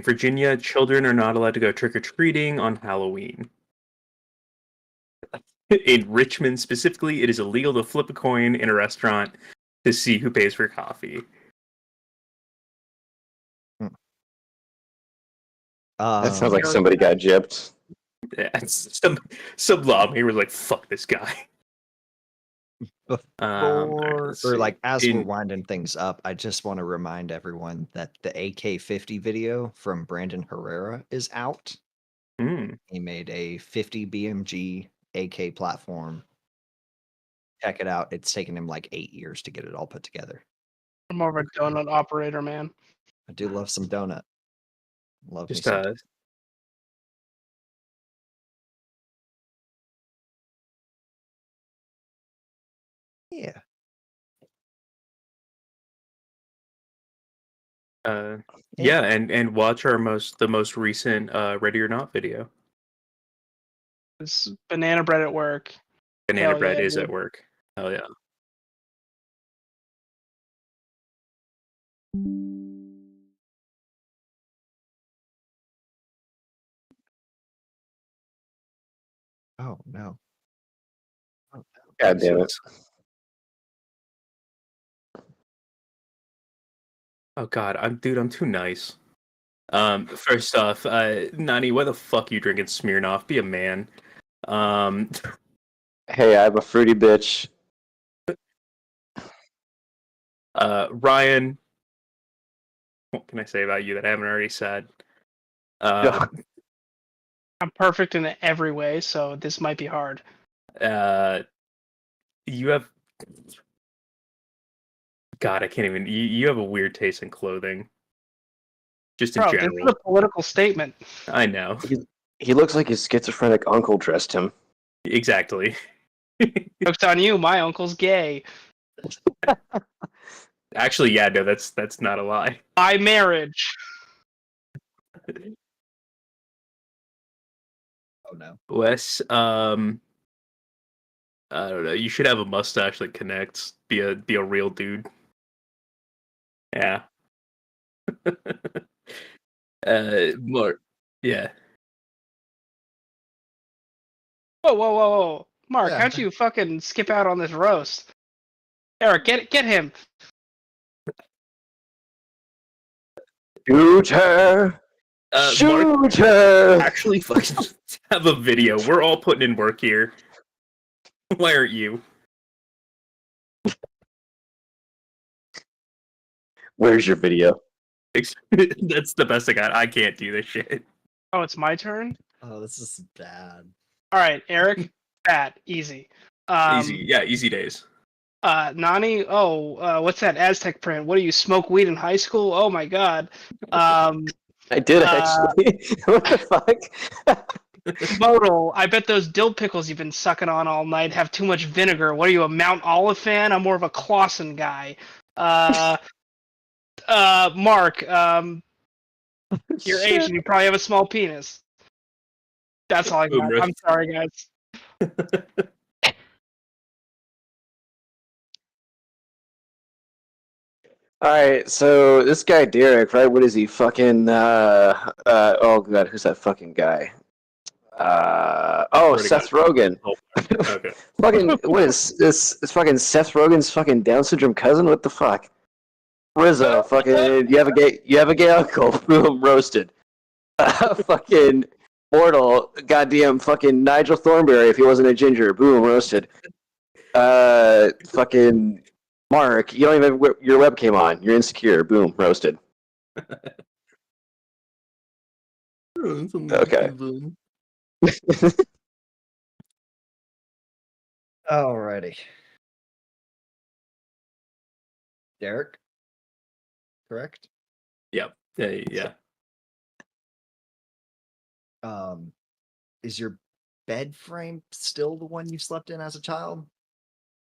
Virginia, children are not allowed to go trick or treating on Halloween. In Richmond specifically, it is illegal to flip a coin in a restaurant to see who pays for coffee. That sounds like somebody got gypped. Yeah, some lawmaker was like, "Fuck this guy." Or like as we're in- winding things up, I just want to remind everyone that the AK-50 video from Brandon Herrera is out. He made a 50 BMG AK platform. Check it out. It's taken him like 8 years to get it all put together. I'm more of a donut operator, man. I do love some donut. Love Just me some. Yeah. Yeah, and watch the most recent Ready or Not video. It's banana bread at work. Banana Hell bread yeah, is dude. at work. Hell yeah. Oh no. God damn it. Oh god, I'm too nice. First off, Nani, why the fuck you drinking Smirnoff? Be a man. Hey, I'm a fruity bitch. Ryan, what can I say about you that I haven't already said? I'm perfect in every way, so this might be hard. You have God, I can't even. You have a weird taste in clothing. Just in Bro, general. this is a political statement. I know. He looks like his schizophrenic uncle dressed him. Exactly. Joke's on you, my uncle's gay. Actually, yeah, no, that's not a lie. By marriage. Oh no. Wes, I don't know. You should have a mustache that connects. Be a real dude. Yeah. More. Yeah. Whoa. Mark, Yeah. how'd you fucking skip out on this roast? Eric, get him. Shoot her! Shoot her! Actually, fucking have a video. We're all putting in work here. Why aren't you? Where's your video? That's the best I got. I can't do this shit. Oh, it's my turn? Oh, this is bad. Alright, Eric, bad. Easy. Easy. Yeah, easy days. Nani, what's that Aztec print? What do you smoke weed in high school? Oh my god. I did actually. What the fuck? Modal, I bet those dill pickles you've been sucking on all night have too much vinegar. What are you, a Mount Olive fan? I'm more of a Clausen guy. Mark, you're Asian. You probably have a small penis. That's all I got. Boomer. I'm sorry, guys. Alright, so this guy Derek, right? What is he? Fucking oh god, who's that fucking guy? Seth Rogen. Okay. Fucking what is this? It's fucking Seth Rogen's fucking Down syndrome cousin? What the fuck? Rizzo, fucking you have a gay uncle, boom, roasted. Fucking Mortal, goddamn fucking Nigel Thornberry if he wasn't a ginger, boom, roasted. Fucking Mark, you don't even have your webcam on. You're insecure. Boom, roasted. Okay. Alrighty. Derek? correct? Yep. Yeah. Is your bed frame still the one you slept in as a child?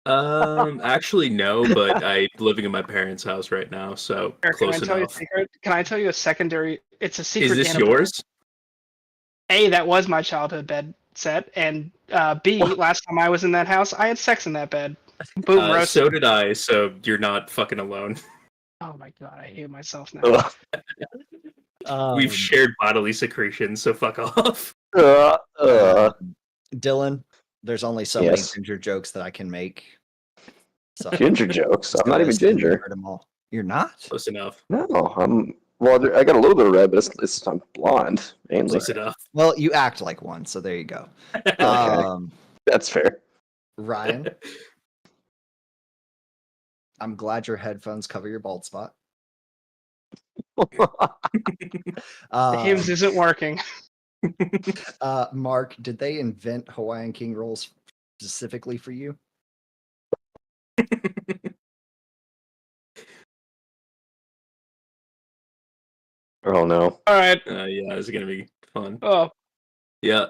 Actually, no, but I'm living in my parents' house right now, so Eric, close can I tell you a enough. secret? Can I tell you a secondary? It's a secret. Is this Dana yours? A, that was my childhood bed set, and B, last time I was in that house, I had sex in that bed. Boom, roast. So did I, so you're not fucking alone. Oh my god, I hate myself now. We've shared bodily secretions, so fuck off. Dylan, there's only so many ginger jokes that I can make. So, Ginger jokes? I'm not even ginger. heard 'em all. You're not? Close enough. No, I got a little bit of red, but I'm blonde mainly. Close enough. Well, you act like one, so there you go. Okay. That's fair. Ryan, I'm glad your headphones cover your bald spot. The hymns isn't working. Mark, did they invent Hawaiian King rolls specifically for you? Oh no. All right. Yeah, it's gonna be fun. Oh. Yeah.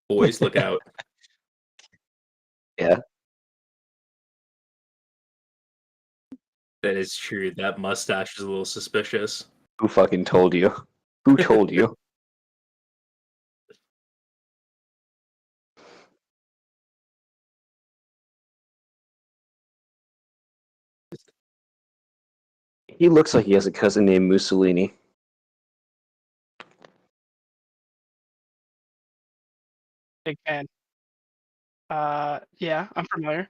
Boys, look out. Yeah. That is true. That mustache is a little suspicious. Who fucking told you? Who told you? He looks like he has a cousin named Mussolini. Big fan. Yeah, I'm familiar.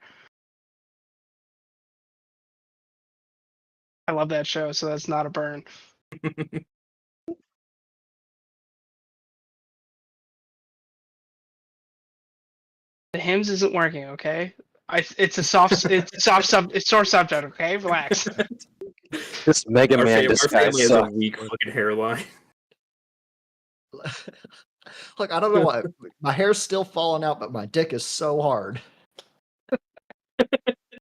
I love that show, so that's not a burn. The hymns isn't working, okay? It's a soft subject, okay? Relax. This Mega Man Our disguise family has a sucks. weak fucking hairline. Look, I don't know why my hair's still falling out, but my dick is so hard.